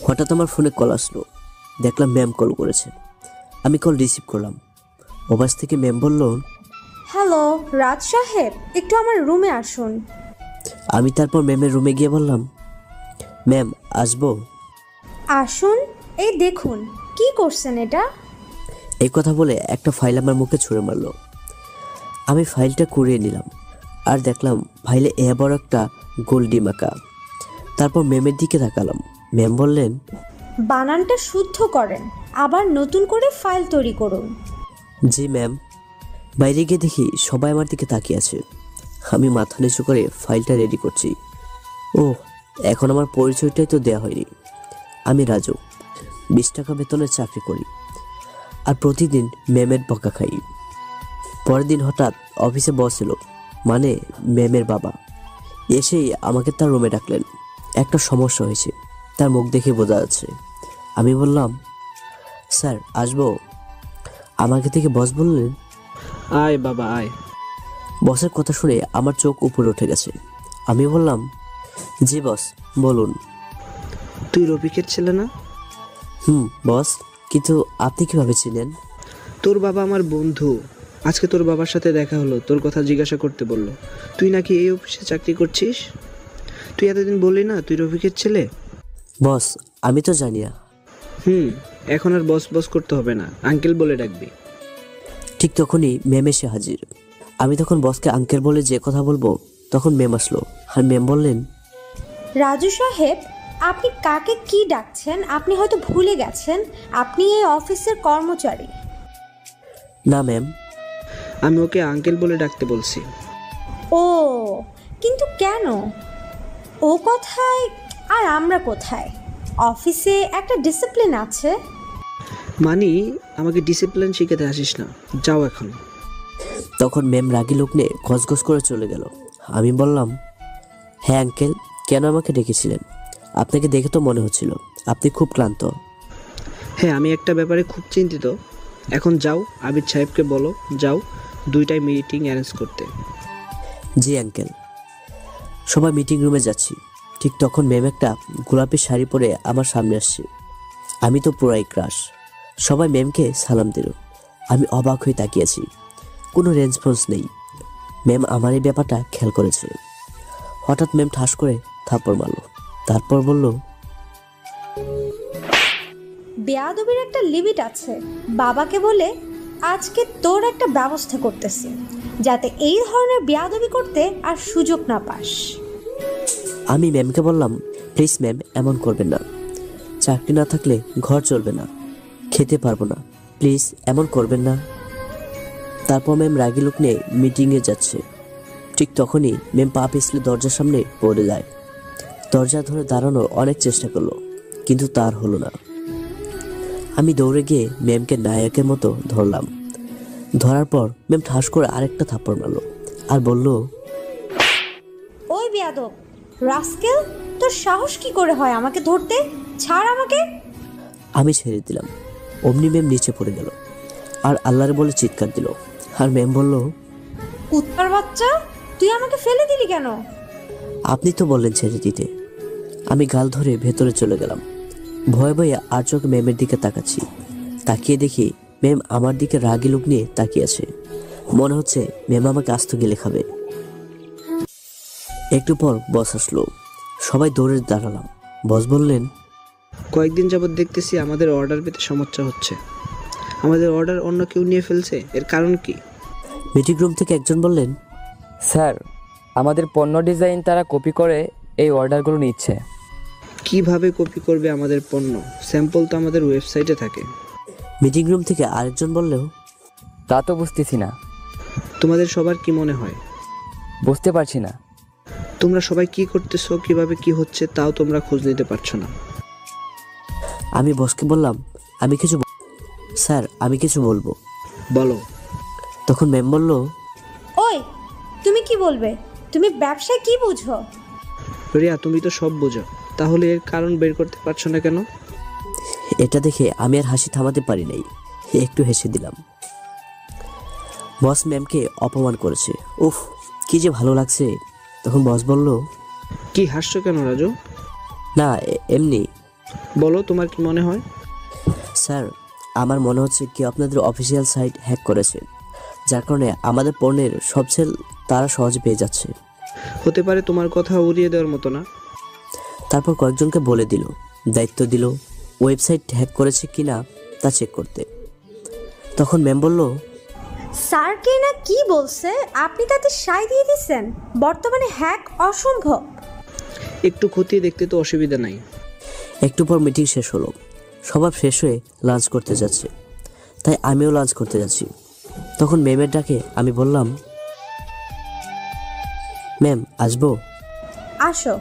হঠাৎ আমার ফোনে কল আসলো। দেখলাম ম্যাম কল করেছে। আমি কল রিসিভ করলাম। ওপাশ থেকে ম্যাম বলল, হ্যালো রাজ সাহেব, একটু আমার রুমে আসুন। আমি তারপর ম্যামের রুমে গিয়ে বললাম, ম্যাম আসবো? আসুন। এই দেখুন কি করছেন এটা। এই কথা বলে একটা ফাইল আমার মুখে ছুঁড়ে মারলো। আমি ফাইলটা কুড়িয়ে নিলাম আর দেখলাম ফাইলে বড় একটা গোল্ডি মাকা। তারপর ম্যামের দিকে তাকালাম। ম্যাম বললেন, বানানটা শুদ্ধ করেন, আবার নতুন করে ফাইল তৈরি করুন। জি ম্যাম। বাইরে গিয়ে দেখি সবাই আমার দিকে তাকিয়ে আছে। আমি মাথা নিচু করে ফাইলটা রেডি করছি। ও, এখন আমার পরিচয়টাই তো দেয়া হয়নি। আমি রাজু, 20 টাকা বেতনের চাকরি করি আর প্রতিদিন ম্যামের বকা খাই। পরের দিন হঠাৎ অফিসে বস এলো, মানে ম্যামের বাবা। এসেই আমাকে তার রুমে ডাকলেন। একটা সমস্যা হয়েছে, তার মুখ দেখে বোঝা যাচ্ছে। আমি বললাম, স্যার আসবো? আমাকে থেকে বস বললেন, আয় বাবা আয়। বসের কথা শুনে আমার চোখ উপরে উঠে গেছে। আমি বললাম, জি বস বলুন। তুই রফিকের ছেলে না? বস, কিন্তু আপনি কিভাবে ছিলেন? তোর বাবা আমার বন্ধু। আজকে তোর বাবার সাথে দেখা হলো, তোর কথা জিজ্ঞাসা করতে বললো। তুই নাকি এই অফিসে চাকরি করছিস? তুই এতদিন বললি না তুই রফিকের ছেলে? বস, আমি তো জানি না। এখন আর বস বস করতে হবে না, আঙ্কেল বলে ডাকবি। ঠিক তখনই ম্যাম এসে হাজির। আমি তখন বসকে আঙ্কেল বলে যে কথা বলবো, তখন ম্যাম আসলো আর ম্যাম বললেন, রাজু সাহেব, আপনি কাকে কি ডাকছেন? আপনি হয়তো ভুলে গেছেন আপনি এই অফিসের কর্মচারী। না ম্যাম। আমি ওকে আঙ্কেল বলে ডাকতে বলছি। ও, কিন্তু কেন? ও কোথায় আর আমরা কোথায়? অফিসে একটা ডিসিপ্লিন আছে। মানি, আমাকে ডিসিপ্লিন শিখাতে আসিস না, যাও এখন। তখন ম্যাম রাগী লোক নিয়ে ঘসঘস করে চলে গেল। আমি বললাম, হ্যাঁ আঙ্কেল, কেন আমাকে ডেকেছিলেন? আপনাকে দেখে তো মনে হচ্ছিল আপনি খুব ক্লান্ত। হ্যাঁ, আমি একটা ব্যাপারে খুব চিন্তিত। এখন যাও, আবিদ সাহেবকে বলো যাও 2টায় মিটিং অ্যারেঞ্জ করতে। জি আঙ্কেল। সবাই মিটিং রুমে যাচ্ছি। ঠিক তখন ম্যাম একটা গোলাপি শাড়ি পরে আমার সামনে আসছে। আমি তো পুরাই ক্রাশ। সবাই ম্যামকে সালাম দিল। আমি অবাক হয়ে তাকিয়েছি, কোনো রেসপন্স নেই। ম্যাম আমার এই ব্যাপারটা খেয়াল করেছে। হঠাৎ ম্যাম ঠাস করে থাপ্পড় মারল। তারপর বলল, বেয়াদবির একটা লিমিট আছে। বাবাকে বলে আজকে তোর একটা ব্যবস্থা করতেছি, যাতে এই ধরনের বেয়াদবি করতে আর সুযোগ না পাস। আমি ম্যামকে বললাম, প্লিজ ম্যাম, এমন করবেন না। চাকরি না থাকলে ঘর চলবে না, খেতে পারবো না। প্লিজ এমন করবেন না। তারপর ম্যাম রাগী লোক নিয়ে মিটিংয়ে যাচ্ছে। ঠিক তখনই ম্যাম পা পিছলে দরজার সামনে পড়ে যায়। দরজা ধরে দাঁড়ানোর অনেক চেষ্টা করলো, কিন্তু তার হলো না। আমি দৌড়ে গিয়ে ম্যামকে নায়কের মতো ধরলাম। ধরার পর ম্যাম ঠাস করে আরেকটা থাপ্পড় মারলো আর বলল, ওই বেয়াদব রাস্কেল, তোর সাহস কি করে হয় আমাকে ধরতে? ছাড় আমাকে। আমি ছেড়ে দিলাম। অমনি ম্যাম নিচে পড়ে গেল আর আল্লাহর বলে চিৎকার দিল। আর ম্যাম বলল, কুত্তার বাচ্চা, তুই আমাকে ফেলে দিলি কেন? আপনি তো বললেন ছেড়ে দিতে। আমি গাল ধরে ভেতরে চলে গেলাম। ভয়ে ভয়ে আর চোখে ম্যামের দিকে তাকাচ্ছি। তাকিয়ে দেখি ম্যাম আমার দিকে রাগী লোক নিয়ে তাকিয়ে আছে। মনে হচ্ছে ম্যাম আমাকে আস্ত গেলে খাবে। একটু পর বস আসলো। সবাই দৌড়ে দাঁড়ালাম। বস বললেন, কয়েকদিন যাবৎ দেখতেছি আমাদের অর্ডার পেতে সমস্যা হচ্ছে। আমাদের অর্ডার অন্য কেউ নিয়ে ফেলছে, এর কারণ কি? মিটিং রুম থেকে একজন বললেন, স্যার, আমাদের পণ্য ডিজাইন তারা কপি করে এই অর্ডারগুলো নিচ্ছে। কিভাবে কপি করবে আমাদের পণ্য? স্যাম্পল তো আমাদের ওয়েবসাইটে থাকে। মিটিং রুম থেকে আরেকজন বললেও, তা তো বুঝতেছি না। তোমাদের সবার কি মনে হয়? বুঝতে পারছি না। তোমরা সবাই কি করতেছো, কিভাবে কি হচ্ছে তাও তোমরা খোঁজ নিতে পারছো না। আমি বসকে বললাম, স্যার আমি কিছু বলবো। বলো। তখন ম্যাম বলল, ওই তুমি কি বলবে? তুমি ব্যবসায় কি বুঝো? রিয়া, তুমি তো সব বোঝো, তাহলে এর কারণ বের করতে পারছো না কেন? এটা দেখে আমি আর হাসি থামাতে পারি নাই, একটু হেসে দিলাম। বস ম্যামকে অপমান করেছে, উফ কি যে ভালো লাগছে। তখন বস বলল, কি হাসছো কেন রাজু? না এমনি বলো, তোমার কি মনে হয়? স্যার, আমার মনে হচ্ছে কেউ আপনাদের অফিসিয়াল সাইট হ্যাক করেছে, যার কারণে আমাদের পণ্যের সব সেল তারা সহজে পেয়ে যাচ্ছে। হতে পারে, তোমার কথা উড়িয়ে দেওয়ার মতো না। তারপর কয়েকজনকে বলে দিল, দায়িত্ব দিল ওয়েবসাইট হ্যাক করেছে কিনা তা চেক করতে। তখন ম্যাম বলল, স্যারকে না কি বলছে, আপনি তাতে সায় দিয়ে দিচ্ছেন? বর্তমানে হ্যাক অসম্ভব। একটু খতিয়ে দেখতে তো অসুবিধা নাই। একটু পর মিটিং শেষ হলো, সবাই ফ্রেশ হয়ে লাঞ্চ করতে যাচ্ছে, তাই আমিও লাঞ্চ করতে যাচ্ছি। তখন ম্যামের ডাকে আমি বললাম, ম্যাম আসবো? আসো।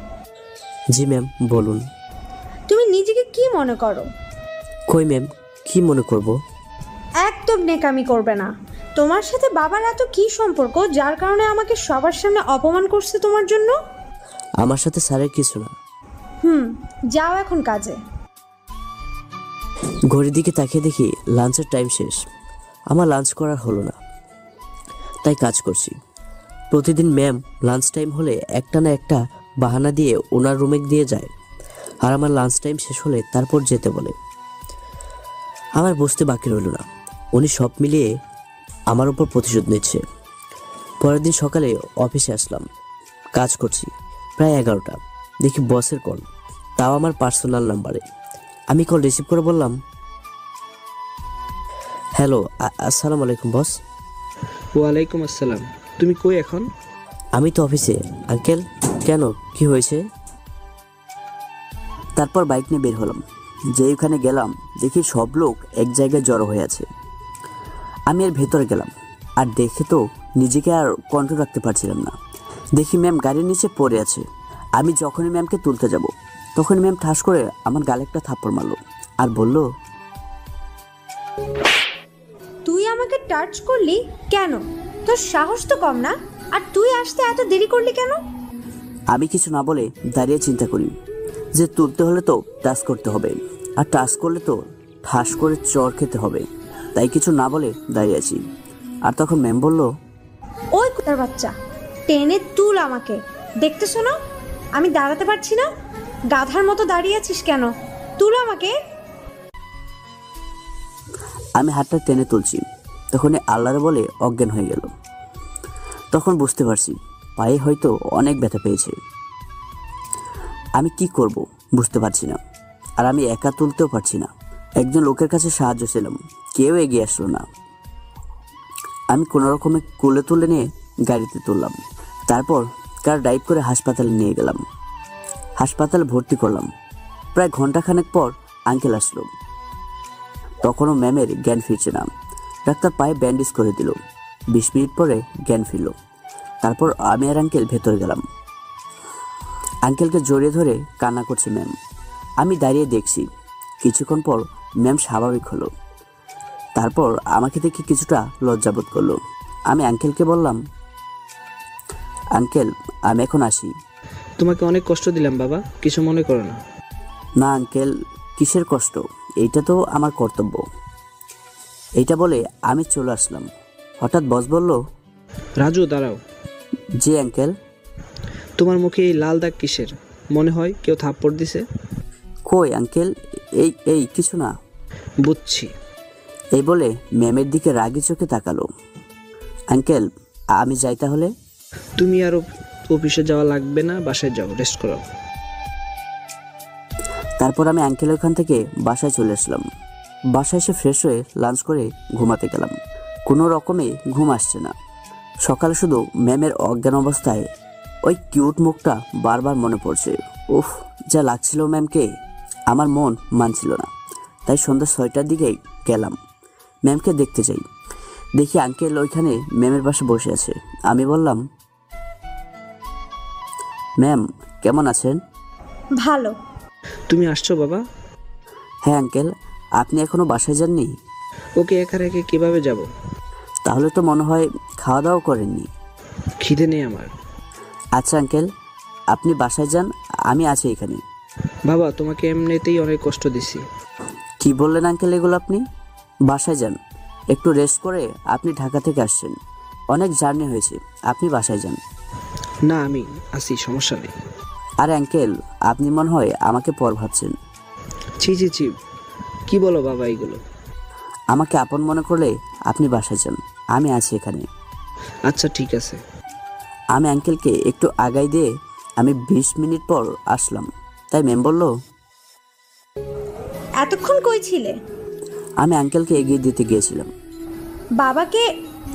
জি ম্যাম বলুন। তুমি নিজেকে কি মনে করো? কই ম্যাম, কি মনে করব? একদম নেকামি করবে না। তোমার সাথে বাবার এত কি সম্পর্ক যার কারণে আমাকে সবার সামনে অপমান করছে তোমার জন্য? আমার সাথে স্যারের কিছু না। যাও এখন কাজে। ঘড়ির দিকে তাকিয়ে দেখি লাঞ্চের টাইম শেষ। আমার লাঞ্চ করার হলো না, তাই কাজ করছি। প্রতিদিন ম্যাম লাঞ্চ টাইম হলে একটা না একটা বাহানা দিয়ে ওনার রুমে দিয়ে যায়, আর আমার লাঞ্চ টাইম শেষ হলে তারপর যেতে বলে। আমার বুঝতে বাকি রইল না, উনি সব মিলিয়ে আমার উপর প্রতিশোধ নিচ্ছে। পরের দিন সকালে অফিসে আসলাম, কাজ করছি প্রায় 11টা। দেখি বসের কল, তাও আমার পার্সোনাল নাম্বারে। আমি কল রিসিভ করে বললাম, হ্যালো আসসালামু আলাইকুম বস। ওয়ালাইকুম আসসালাম। তুমি কই এখন? আমি তো অফিসে। আঙ্কেল কেন, কি হয়েছে? তারপর বাইক নিয়ে বের হলাম। যেই ওখানে গেলাম দেখি সব লোক এক জায়গায় জড়ো হয়ে আছে। আমি এর ভেতরে গেলাম, আর দেখে তো নিজেকে আর কন্ট্রোল রাখতে পারছিলাম না। দেখি ম্যাম গাড়ির নিচে পড়ে আছে। আমি যখনই ম্যামকে তুলতে যাব, তখনই ম্যাম ঠাস করে আমার গালে একটা থাপ্পড় মারলো আর বলল, তুই আমাকে টাচ করলি কেন? তোর সাহস তো কম না। আর তুই আসতে এত দেরি করলি কেন? আমি কিছু না বলে দাঁড়িয়ে চিন্তা করি যে তুলতে হলে তো টাচ করতে হবে, আর টাচ করলে তো ঠাস করে চড় খেতে হবে। তাই কিছু না বলে দাঁড়িয়ে আছি। আর তখন ম্যাম বলল, ওই কোথার বাচ্চা, টেনে তুল আমাকে। দেখতেছো না আমি দাঁড়াতে পারছি না? গাধার মতো দাঁড়িয়ে আছিস কেন? তুল আমাকে। আমি হাতটা টেনে তুলছি, তখনই আল্লাহর বলে অজ্ঞান হয়ে গেল। তখন বুঝতে পারছি পায়ে হয়তো অনেক ব্যথা পেয়েছে। আমি কি করব বুঝতে পারছি না, আর আমি একা তুলতেও পারছি না। একজন লোকের কাছে সাহায্য ছিলাম, কেউ এগিয়ে আসলো না। আমি কোনো রকমে কোলে তুলে নিয়ে গাড়িতে তুললাম। তারপর কার ড্রাইভ করে হাসপাতালে নিয়ে গেলাম। হাসপাতালে ভর্তি করলাম। প্রায় ঘন্টাখানেক পর আঙ্কেল আসলো। তখনও ম্যামের জ্ঞান ফিরছে না। ডাক্তার পায়ে ব্যান্ডেজ করে দিল। 20 মিনিট পরে জ্ঞান ফিরল। তারপর আমি আর আঙ্কেল ভেতরে গেলাম। আঙ্কেলকে জড়িয়ে ধরে কান্না করছে ম্যাম। আমি দাঁড়িয়ে দেখছি। কিছুক্ষণ পর ম্যাম স্বাভাবিক হলো। তারপর আমাকে দেখে কিছুটা লজ্জাবোধ করলো। আমি আঙ্কেলকে বললাম, আঙ্কেল আমি এখন আসি। তোমাকে অনেক কষ্ট দিলাম বাবা, কিছু মনে করো না। না আঙ্কেল, কিসের কষ্ট, এইটা তো আমার কর্তব্য। এইটা বলে আমি চলে আসলাম। হঠাৎ বস বলল, রাজু দাঁড়াও। জি আঙ্কেল। তোমার মুখে এই লাল দাগ কিসের? মনে হয় কেউ থাপ্পড় দিছে। কই আঙ্কেল, এই এই কিছু না। বুঝছি। এই বলে ম্যামের দিকে রাগি চোখে তাকালো। আঙ্কেল আমি যাই তাহলে? তুমি আর অফিসে যাওয়া লাগবে না, বাসায় যাও, রেস্ট করো। তারপর আমি আঙ্কেলের ওখান থেকে বাসায় চলে আসলাম। বাসায় এসে ফ্রেশ হয়ে লাঞ্চ করে ঘুমাতে গেলাম। কোনো রকমে ঘুম আসছে না। সকালে শুধু ম্যামের অজ্ঞান অবস্থায় ওই কিউট মুখটা বারবার মনে পড়ছে। উফ, যা লাগছিল ম্যামকে, আমার মন মানছিল না। তাই সন্ধ্যা 6টার দিকেই গেলাম ম্যামকে দেখতে যাই। দেখি আঙ্কেল ওইখানে ম্যামের পাশে বসে আছে। আমি বললাম, ম্যাম কেমন আছেন? ভালো। তুমি আসছো বাবা? হ্যাঁ আঙ্কেল, আপনি এখনো বাসায় যাননি? ওকে একা রেখে কিভাবে যাব? তাহলে তো মনে হয় খাওয়া দাওয়া করেননি। খিদে নেই আমার। আচ্ছা আঙ্কেল, আপনি বাসায় যান, আমি আছি এখানে। বাবা তোমাকে এমনিতেই অনেক কষ্ট দিছি। কি বললেন আঙ্কেল এগুলো আপনি? বাসায় যান, একটু রেস্ট করে। আপনি ঢাকা থেকে আসছেন, অনেক জার্নি হয়েছে, আপনি বাসায় যান। না আমি আসি, সমস্যা নেই। আর আঙ্কেল, আপনি মনে হয় আমাকে পর ভাবছেন। ছি ছি ছি, কি বলো বাবা এগুলো? আমাকে আপন মনে করলে আপনি বাসায় যান, আমি আছি এখানে। আচ্ছা ঠিক আছে। আমি আঙ্কেলকে একটু আগাই দিয়ে আমি 20 মিনিট পর আসলাম। তাই ম্যাম বলল, এতক্ষণ কই ছিলে? আমি আঙ্কেলকে এগিয়ে দিতে গিয়েছিলাম। বাবাকে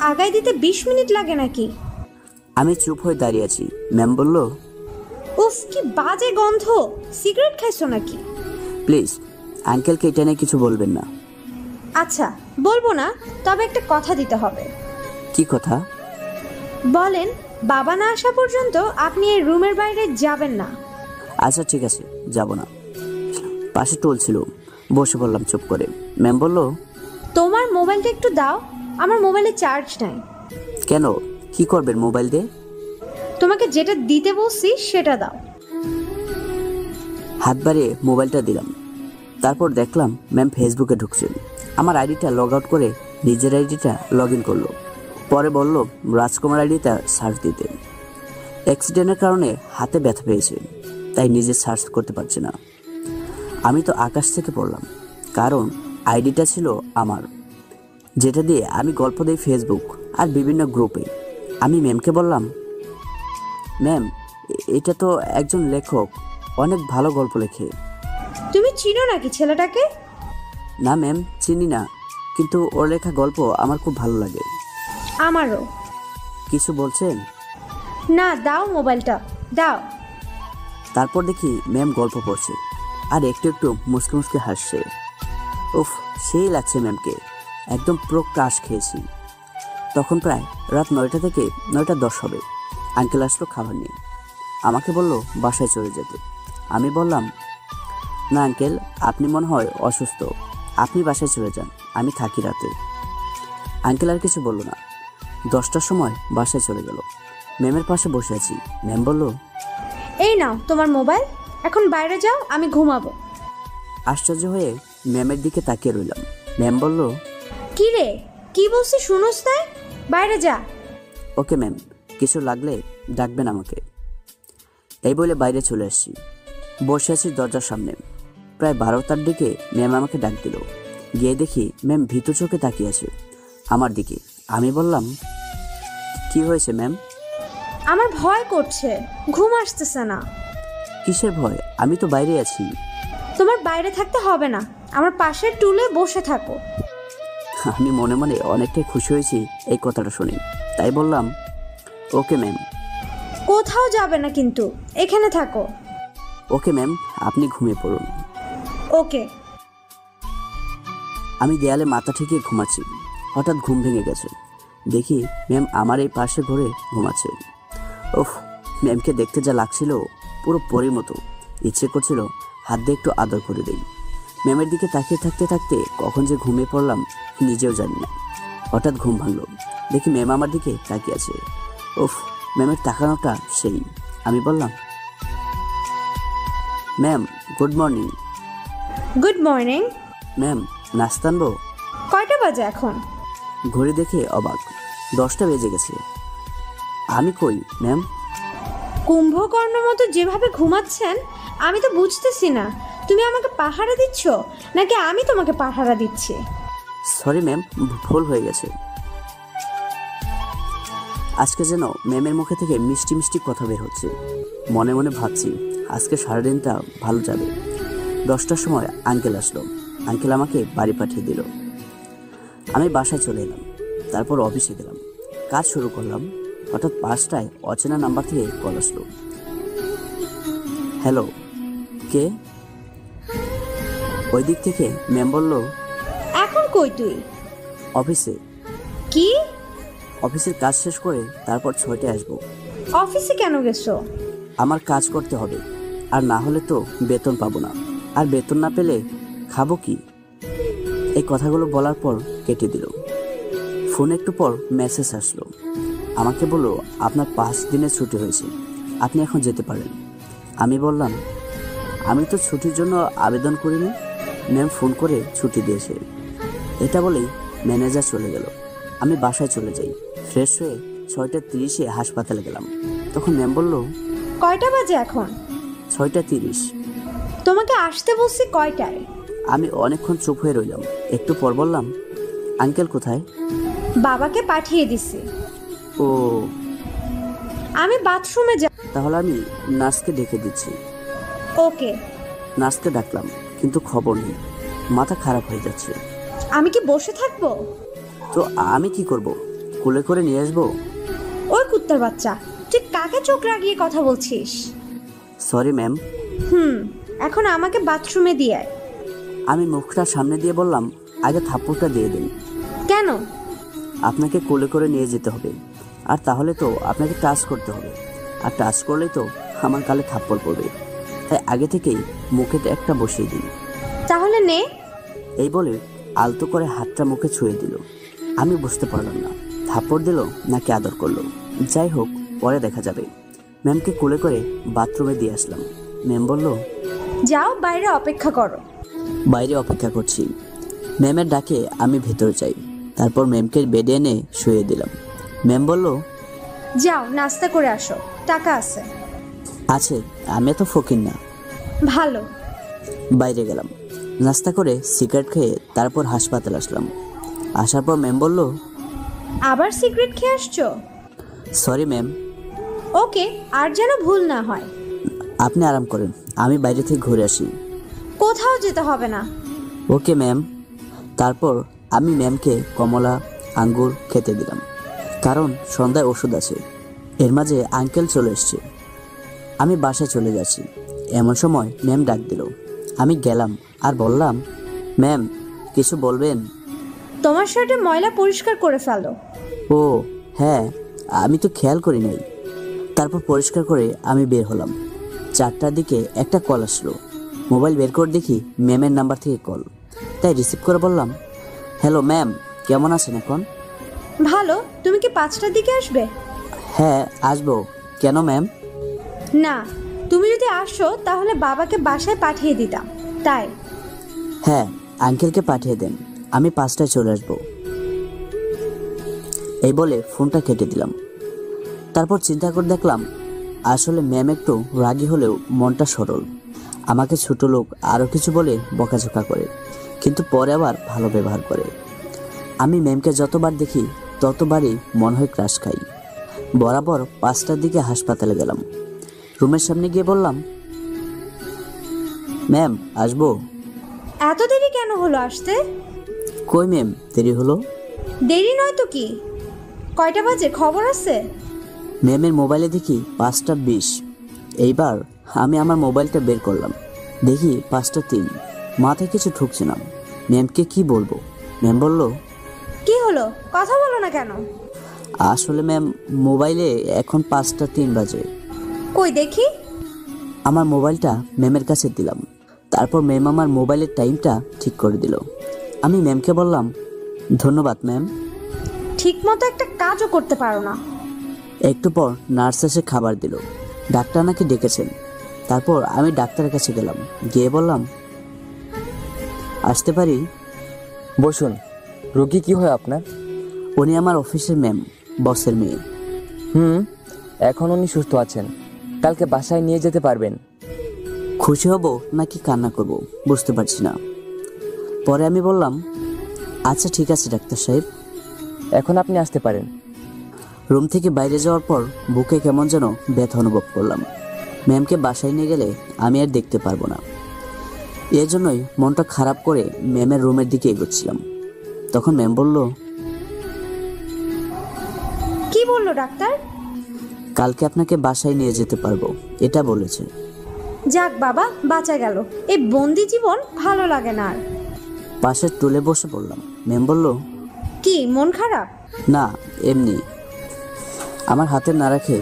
আগায় দিতে 20 মিনিট লাগে নাকি? আমি চুপ হয়ে দাঁড়িয়ে আছি। ম্যাম বলল, উফ কি বাজে গন্ধ, সিগারেট খাইছো নাকি? প্লিজ আঙ্কেলকে এটা নিয়ে কিছু বলবেন না। আচ্ছা বলবো না, তবে একটা কথা দিতে হবে। কি কথা? বলেন, বাবা না আসা পর্যন্ত আপনি এই রুমের বাইরে যাবেন না। আচ্ছা ঠিক আছে, যাব না। পাশে টুল ছিল, বসে পড়লাম চুপ করে। ম্যাম বলল, তোমার মোবাইলটা একটু দাও, আমার মোবাইলে চার্জ নাই। কেন, কি করবেন মোবাইল দিয়ে? তোমাকে যেটা দিতে বলছি সেটা দাও। হাত বাড়িয়ে মোবাইলটা দিলাম। তারপর দেখলাম ম্যাম ফেসবুকে ঢুকছেন। আমার আইডিটা লগ আউট করে নিজের আইডিটা লগ ইন করলো। পরে বলল রাজকুমার আইডিটা সার্চ দিতে। অ্যাক্সিডেন্টের কারণে হাতে ব্যথা পেয়েছে, তাই নিজে সার্চ করতে পারছে না। আমি তো আকাশ থেকে পড়লাম, কারণ আইডিটা ছিল আমার, যেটা দিয়ে আমি গল্প দিই ফেসবুক আর বিভিন্ন গ্রুপে। আমি ম্যামকে বললাম, ম্যাম এটা তো একজন লেখক, অনেক ভালো গল্প লেখে। তুমি চিনো নাকি ছেলেটাকে? না ম্যাম, চিনি না, কিন্তু ওর লেখা গল্প আমার খুব ভালো লাগে। আমারও। কিছু বলছেন? না, দাও মোবাইলটা দাও। তারপর দেখি ম্যাম গল্প পড়ছে আর একটু একটু মুসকে মুসকে হাসছে। উফ, সেই লাগছে ম্যামকে, একদম পুরো ক্রাশ খেয়েছি। তখন প্রায় রাত 9টা থেকে 9টা 10 হবে। আঙ্কেল আসলো খাবার নিয়ে, আমাকে বলল বাসায় চলে যেতে। আমি বললাম, না আঙ্কেল, আপনি মনে হয় অসুস্থ, আপনি বাসায় চলে যান, আমি থাকি রাতে। আঙ্কেল আর কিছু বলল না। 10টার সময় বাসায় চলে গেল। ম্যামের পাশে বসে আছি। ম্যাম বলল, এই নাও তোমার মোবাইল, এখন বাইরে যাও, আমি ঘুমাবো। আশ্চর্য হয়ে ম্যামের দিকে তাকিয়ে রইলাম। ম্যাম বলল, কি রে, কি বলছি শুনোস না? বাইরে যা। ওকে ম্যাম, কিছু লাগলে ডাকবেন আমাকে। এই বলে বাইরে চলে আসছি। বসে আছি দরজার সামনে। প্রায় 12টার দিকে ম্যাম আমাকে ডাক দিল। গিয়ে দেখি ম্যাম ভীতু চোখে তাকিয়ে আছে আমার দিকে। আমি বললাম, কি হয়েছে ম্যাম? আমার ভয় করছে, ঘুম আসতেছে না। কিসের ভয়? আমি তো বাইরে আছি। তোমার বাইরে থাকতে হবে না, আমার পাশের টুলে বসে থাকো। আমি মনে মনে অনেকটাই খুশি হয়েছি এই কথাটা শুনে, তাই বললাম, ওকে ম্যাম। কোথাও যাবে না কিন্তু, এখানে থাকো। ওকে ম্যাম, আপনি ঘুমিয়ে পড়ুন। ওকে। আমি দেয়ালে মাথা ঠেকিয়ে ঘুমাচ্ছি। হঠাৎ ঘুম ভেঙে গেছে। দেখি ম্যাম আমার এই পাশে ঘরে ঘুমাচ্ছে। ওহ, ম্যামকে দেখতে যা লাগছিল, পুরো পরীর মতো। ইচ্ছে করছিল হাত দিয়ে একটু আদর করে দেই। ম্যামের দিকে তাকিয়ে থাকতে থাকতে কখন যে ঘুমিয়ে পড়লাম নিজেও জানি না। হঠাৎ ঘুম ভাঙলো, দেখি ম্যাম আমার দিকে তাকিয়ে আছে। ওফ, ম্যামের তাকানোটা সেই। আমি বললাম, ma'am good morning. Good morning. Ma'am নাস্তা আনবো? কয়টা বাজে এখন? ঘড়ি দেখে অবাক, 10টা বেজে গেছে। আমি কই ম্যাম? কুম্ভকর্ণের মতো যেভাবে ঘুমাচ্ছেন আমি তো বুঝতেছি না, তুমি আমাকে পাহারা দিচ্ছ নাকি আমি তোমাকে পাহারা দিচ্ছি? সরি ম্যাম, ভুল হয়ে গেছে। আজকে যেন ম্যামের মুখে থেকে মিষ্টি মিষ্টি কথা বের হচ্ছে। মনে মনে ভাবছি আজকে সারাদিনটা ভালো যাবে। 10টার সময় আঙ্কেল আসলো। আঙ্কেল আমাকে বাড়ি পাঠিয়ে দিল। আমি বাসায় চলে এলাম। তারপর অফিসে গেলাম, কাজ শুরু করলাম। হঠাৎ 5টায় অচেনা নাম্বার থেকে কল আসলো। হ্যালো, কে? ওই দিক থেকে ম্যাম বলল, এখন কই তুই? অফিসে। কি? অফিসের কাজ শেষ করে তারপর 6টায় আসবো। অফিসে কেন গেছো? আমার কাজ করতে হবে, আর না হলে তো বেতন পাবো না, আর বেতন না পেলে খাবো কি? এই কথাগুলো বলার পর কেটে দিল। ফোন একটু পর মেসেজ আসলো। আমাকে বলল, আপনার 5 দিনের ছুটি হয়েছে, আপনি এখন যেতে পারেন। আমি বললাম, আমি তো ছুটির জন্য আবেদন করিনি। ম্যাম ফোন করে ছুটি দিয়েছে। এটা বলেই ম্যানেজার চলে গেল। আমি বাসায় চলে যাই। ফ্রেশ হয়ে 6:30-এ হাসপাতালে গেলাম। তখন ম্যাম বলল, কয়টা বাজে এখন? 6:30। তোমাকে আসতে বলছি কয়টায়? আমি অনেকক্ষণ চুপ হয়ে রইলাম। একটু পর বললাম, আঙ্কেল কোথায়? বাবাকে পাঠিয়ে দিছি। ও, আমি বাথরুমে যা। তাহলে আমি নার্সকে ডেকে দিচ্ছি। ওকে। নার্সকে ডাকলাম, কিন্তু খবর নেই। মাথা খারাপ হয়ে যাচ্ছে। আমি কি বসে থাকবো? তো আমি কি করব? কোলে করে নিয়ে আসবো? ওই কুত্তার বাচ্চা, তুই কাকে চোখ রাগিয়ে কথা বলছিস? Sorry ma'am. এখন আমাকে বাথরুমে দিয়ে আয়। আমি মুখটা সামনে দিয়ে বললাম, আগে থাপ্পড়টা দিয়ে দিন। কেন? আপনাকে কোলে করে নিয়ে যেতে হবে, আর তাহলে তো আপনাকে টাচ করতে হবে, আর টাচ করলেই তো আমার গালে থাপ্পড় পড়বে। তাই আগে থেকেই মুখে একটা বসিয়ে দিন। তাহলে নে। এই বলে আলতো করে হাতটা মুখে ছুঁয়ে দিল। আমি বুঝতে পারলাম না থাপ্পড় দিল নাকি আদর করলো। যাই হোক, পরে দেখা যাবে। ম্যামকে কোলে করে বাথরুমে দিয়ে আসলাম। ম্যাম বলল, যাও বাইরে অপেক্ষা করো। বাইরে অপেক্ষা করছি। ম্যামের ডাকে আমি ভেতরে যাই। তারপর ম্যামকে বেডে এনে শুয়ে দিলাম। ম্যাম বলল, যাও নাস্তা করে আসো, টাকা আছে। আছে, আমি তো ফকির না। ভালো। বাইরে গেলাম, নাস্তা করে সিগারেট খেয়ে তারপর হাসপাতাল আসলাম। আসার পর ম্যাম বলল, আবার সিগারেট খেয়ে আসছো? Sorry ma'am. ওকে, আর যেন ভুল না হয়। আপনি আরাম করেন, আমি বাইরে থেকে ঘুরে আসি। কোথাও যেতে হবে না। Okay ma'am. তারপর আমি ম্যামকে কমলা, আঙ্গুর খেতে দিলাম, কারণ সন্ধ্যায় ওষুধ আছে। এর মাঝে আঙ্কেল চলে এসছে। আমি বাসায় চলে যাচ্ছি। এমন সময় ম্যাম ডাক দিল। আমি গেলাম আর বললাম, ম্যাম কিছু বলবেন? তোমার শার্টে ময়লা পরিষ্কার করে ফেলো। ও হ্যাঁ, আমি তো খেয়াল করি নাই। তারপর পরিষ্কার করে আমি বের হলাম। 4টার দিকে একটা কল আসলো। মোবাইল বের করে দেখি ম্যামের নাম্বার থেকে কল। তাই রিসিভ করে বললাম, হ্যালো ম্যাম, কেমন আছেন এখন? ভালো। তুমি কি 5টার দিকে আসবে? হ্যাঁ আসবো। কেন ম্যাম? না, তুমি যদি আসো তাহলে বাবাকে বাসায় পাঠিয়ে দিতাম, তাই। হ্যাঁ, আঙ্কেলকে পাঠিয়ে দেন, আমি 5টায় চলে আসবো। এই বলে ফোনটা কেটে দিলাম। তারপর চিন্তা করে দেখলাম, আসলে ম্যাম একটু রাগী হলেও মনটা সরল। আমাকে ছোট লোক আরও কিছু বলে বকাঝকা করে, কিন্তু পরে আবার ভালো ব্যবহার করে। আমি ম্যামকে যতবার দেখি ততবারই মনে হয় ক্রাশ খাই। বরাবর 5টার দিকে হাসপাতালে গেলাম। রুমের সামনে গিয়ে বললাম, ম্যাম আসবো? এত দেরি কেন হলো আসতে? কই ম্যাম, দেরি হলো? দেরি নয় তো কি? কয়টা বাজে খবর আছে? ম্যামের মোবাইলে দেখি 5টা 20। এইবার আমি আমার মোবাইলটা বের করলাম, দেখি 5টা 3। মাথায় কিছু ঢুকছে না। ম্যামকে কি বলবো? ম্যাম বলল, কি হলো, কথা বলো না কেন? আসলে ম্যাম মোবাইলে এখন 5টা 3 বাজে। কই দেখি। আমার মোবাইলটা ম্যামের কাছে দিলাম। তারপর ম্যাম আমার মোবাইলের টাইমটা ঠিক করে দিল। আমি ম্যামকে বললাম, ধন্যবাদ ম্যাম। ঠিক মতো একটা কাজও করতে পারো না। একটু পর নার্স এসে খাবার দিল। ডাক্তার নাকি ডেকেছেন। তারপর আমি ডাক্তারের কাছে গেলাম, গিয়ে বললাম, আসতে পারি? বসুন। রোগী কি হয় আপনার? উনি আমার অফিসের ম্যাম, বসের মেয়ে। এখন উনি সুস্থ আছেন, কালকে বাসায় নিয়ে যেতে পারবেন। খুশি হব নাকি কান্না করব বুঝতে পারছি না। পরে আমি বললাম, আচ্ছা ঠিক আছে ডাক্তার সাহেব। এখন আপনি আসতে পারেন। রুম থেকে বাইরে যাওয়ার পর বুকে কেমন যেন ব্যথা অনুভব করলাম। ম্যামকে বাসায় নিয়ে গেলে আমি আর দেখতে পারবো না। এর জন্যই মনটা খারাপ করে ম্যামের রুমের দিকে এগোচ্ছিলাম। তখন ম্যাম বলল, কি বললো ডাক্তার? কালকে আপনাকে বাসায় নিয়ে যেতে পারবো, এটা বলেছে। যাক বাবা, বাঁচা গেল। এই বন্দি জীবন ভালো লাগে না আর। পাশের টুলে বসে পড়লাম। ম্যাম বলল, কি মন খারাপ? না এমনি। আমার হাতে না রাখে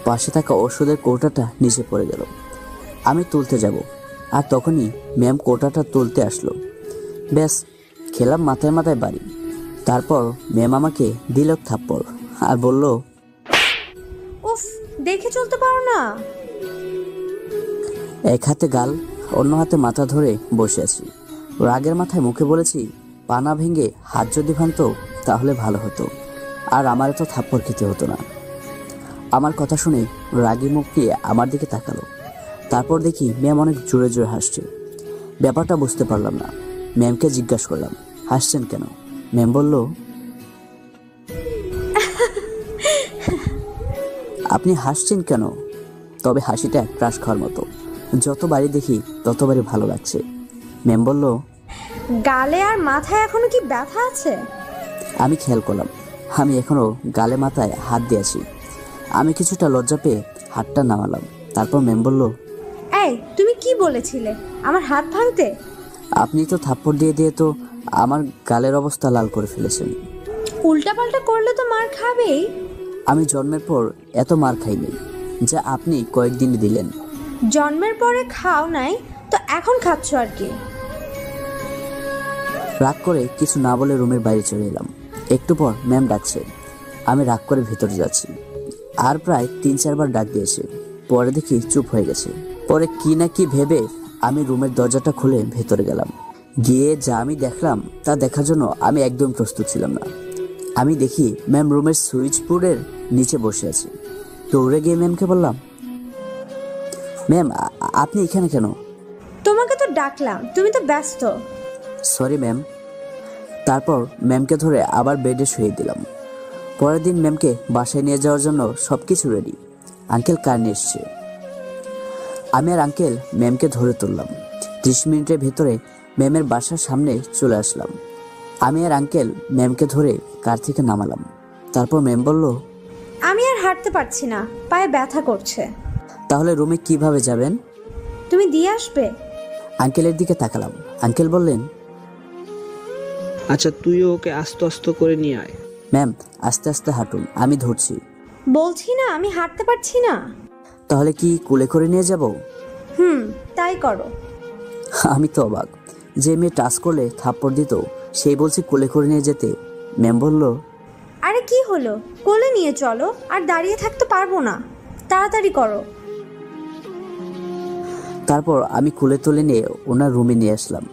পাশে থাকা ওষুধের কৌটাটা নিচে পড়ে গেল। আমি তুলতে যাব, আর তখনই ম্যাম কৌটাটা তুলতে আসলো। ব্যাস, খেলাম মাথায় মাথায় বাড়ি। তারপর ম্যাম আমাকে দিল থাপ্পড় আর বলল, উফ, দেখে চলতে পারো না? এক হাতে গাল, অন্য হাতে মাথা ধরে বসে আছি। রাগের মাথায় মুখে বলেছি, পানা ভেঙে হাত যদি ভাঙতো তাহলে ভালো হতো, আর আমার এত থাপ্পড় খেতে হতো না। আমার কথা শুনে রাগী মুখ দিয়ে আমার দিকে তাকালো। তারপর দেখি ম্যাম অনেক জোরে জোরে হাসছে। ব্যাপারটা বুঝতে পারলাম না। ম্যামকে জিজ্ঞাসা করলাম, হাসছেন কেন? ম্যাম বলল, আপনি হাসছেন কেন? তবে হাসিটা ক্রাশ খাওয়ার মতো। যতবারই দেখি ততবারই ভালো লাগছে। ম্যাম বলল, গালে আর মাথায় এখনো কি ব্যথা আছে? আমি খেয়াল করলাম আমি এখনো গালে মাথায় হাত দিয়েছি। আমি কিছুটা লজ্জা পেয়ে হাতটা নামালাম। তারপর ম্যাম বলল, এই তুমি কি বলেছিলে আমার হাত ভাঙতে? আপনি তো থাপ্পড় দিয়ে দিয়ে তো আমার গালের অবস্থা লাল করে ফেলেছেন। উল্টাপাল্টা করলে তো মার খাবেই। আমি জন্মের পর এত মার খাইনি যা আপনি কয়েকদিন দিলেন। জন্মের পরে খাও নাই তো এখন খাচ্ছ আর কি? রাগ করে কিছু না বলে রুমের বাইরে চলে এলাম। একটু পর ম্যাম ডাকছে। আমি রাগ করে ভেতরে যাচ্ছি। আর প্রায় 3-4 বার ডাক দিয়েছে। পরে দেখি চুপ হয়ে গেছে। পরে কি না কি ভেবে আমি রুমের দরজাটা খুলে ভেতরে গেলাম। গিয়ে যা আমি দেখলাম তা দেখার জন্য আমি একদম প্রস্তুত ছিলাম না। আমি দেখি ম্যাম রুমের সুইচ বোর্ডের নিচে বসে আছে। দৌড়ে গিয়ে ম্যামকে বললাম, ম্যাম আপনি এখানে কেন? তোমাকে তো ডাকলাম, তুমি তো ব্যস্ত। Sorry ma'am. তারপর ম্যামকে ধরে আবার বেডে শুয়ে দিলাম। পরের দিন ম্যামকে বাসায় নিয়ে যাওয়ার জন্য সব কিছু রেডি। আঙ্কেল কার নিয়ে এসছে। আমি আর আঙ্কেল ম্যামকে ধরে তুললাম। 30 মিনিটের ভেতরে ম্যামের বাসার সামনে চলে আসলাম। আমি আর আঙ্কেল ম্যামকে ধরে কার থেকে নামালাম। তারপর ম্যাম বলল, আমি আর হাঁটতে পারছি না, পায়ে ব্যথা করছে। তাহলে রুমে কিভাবে যাবেন? তুমি দিয়ে আসবে? আঙ্কেলের দিকে তাকালাম। আঙ্কেল বললেন, আচ্ছা তুইও ওকে আস্তে আস্তে করে নিয়ে আয়। ম্যাম আস্তে আস্তে হাঁটুন, আমি ধরছি। বলছি না আমি হাঁটতে পারছি না। তাহলে কি কোলে করে নিয়ে যাব? তাই করো। আমি তো অবাক। যে মেয়ে টাচ করলে থাপ্পড় দিত সেই বলছি কোলে করে নিয়ে যেতে। ম্যাম বলল, আরে কি হলো, কোলে নিয়ে চলো, আর দাঁড়িয়ে থাকতে পারবো না, তাড়াতাড়ি করো। তারপর আমি কোলে তুলে নিয়ে ওনার রুমে নিয়ে আসলাম।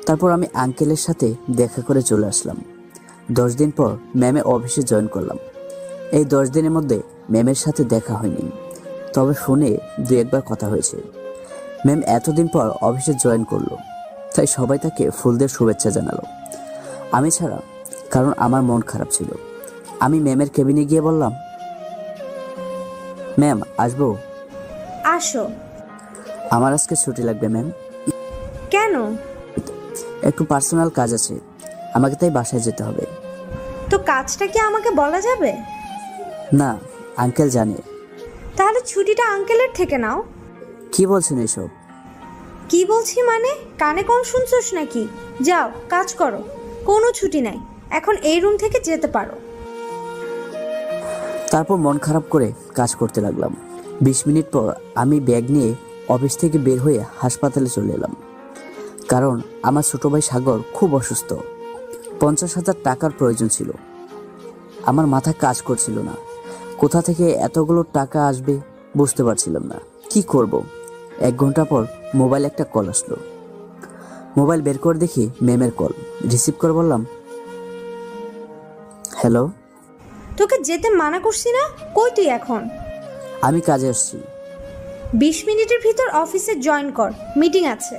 তারপর আমি আঙ্কেলের সাথে দেখা করে চলে আসলাম। 10 দিন পর ম্যামে অফিসে জয়েন করলাম। এই 10 দিনের মধ্যে ম্যামের সাথে দেখা হয়নি, তবে ফোনে 2-1 বার কথা হয়েছে। ম্যাম এতদিন পর অফিসে জয়েন করলো, তাই সবাই তাকে ফুল দিয়ে শুভেচ্ছা জানালো, আমি ছাড়া, কারণ আমার মন খারাপ ছিল। আমি ম্যামের কেবিনে গিয়ে বললাম, ম্যাম আসবো? আসো। আমার আজকে ছুটি লাগবে ম্যাম। কেন? একটু পার্সোনাল কাজ আছে, আমাকে তাই বাসায় যেতে হবে। তো কাজটা কি আমাকে বলা যাবে? না, আঙ্কেল জানে। তাহলে ছুটিটা আঙ্কেলের থেকে নাও। কি বলছেন এসব? কি বলছি মানে, কানে কম শুনছস নাকি? যাও কাজ করো, কোনো ছুটি নাই, এখন এই রুম থেকে যেতে পারো। তারপর মন খারাপ করে কাজ করতে লাগলাম। 20 মিনিট পর আমি ব্যাগ নিয়ে অফিস থেকে বের হয়ে হাসপাতালে চলে এলাম, কারণ আমার ছোট ভাই সাগর খুব অসুস্থ। 50,000 টাকার প্রয়োজন ছিল। আমার মাথা কাজ করছিল না, কোথা থেকে এতগুলো টাকা আসবে বুঝতে পারছিলাম না। কি করব? 1 ঘন্টা পর মোবাইল একটা কল আসলো। মোবাইল বের করে দেখি ম্যামের কল। রিসিভ করে বললাম, হ্যালো। তোকে যেতে মানা করছি না, কই তুই এখন? আমি কাজে আসছি। 20 মিনিটের ভিতর অফিসে জয়েন কর, মিটিং আছে।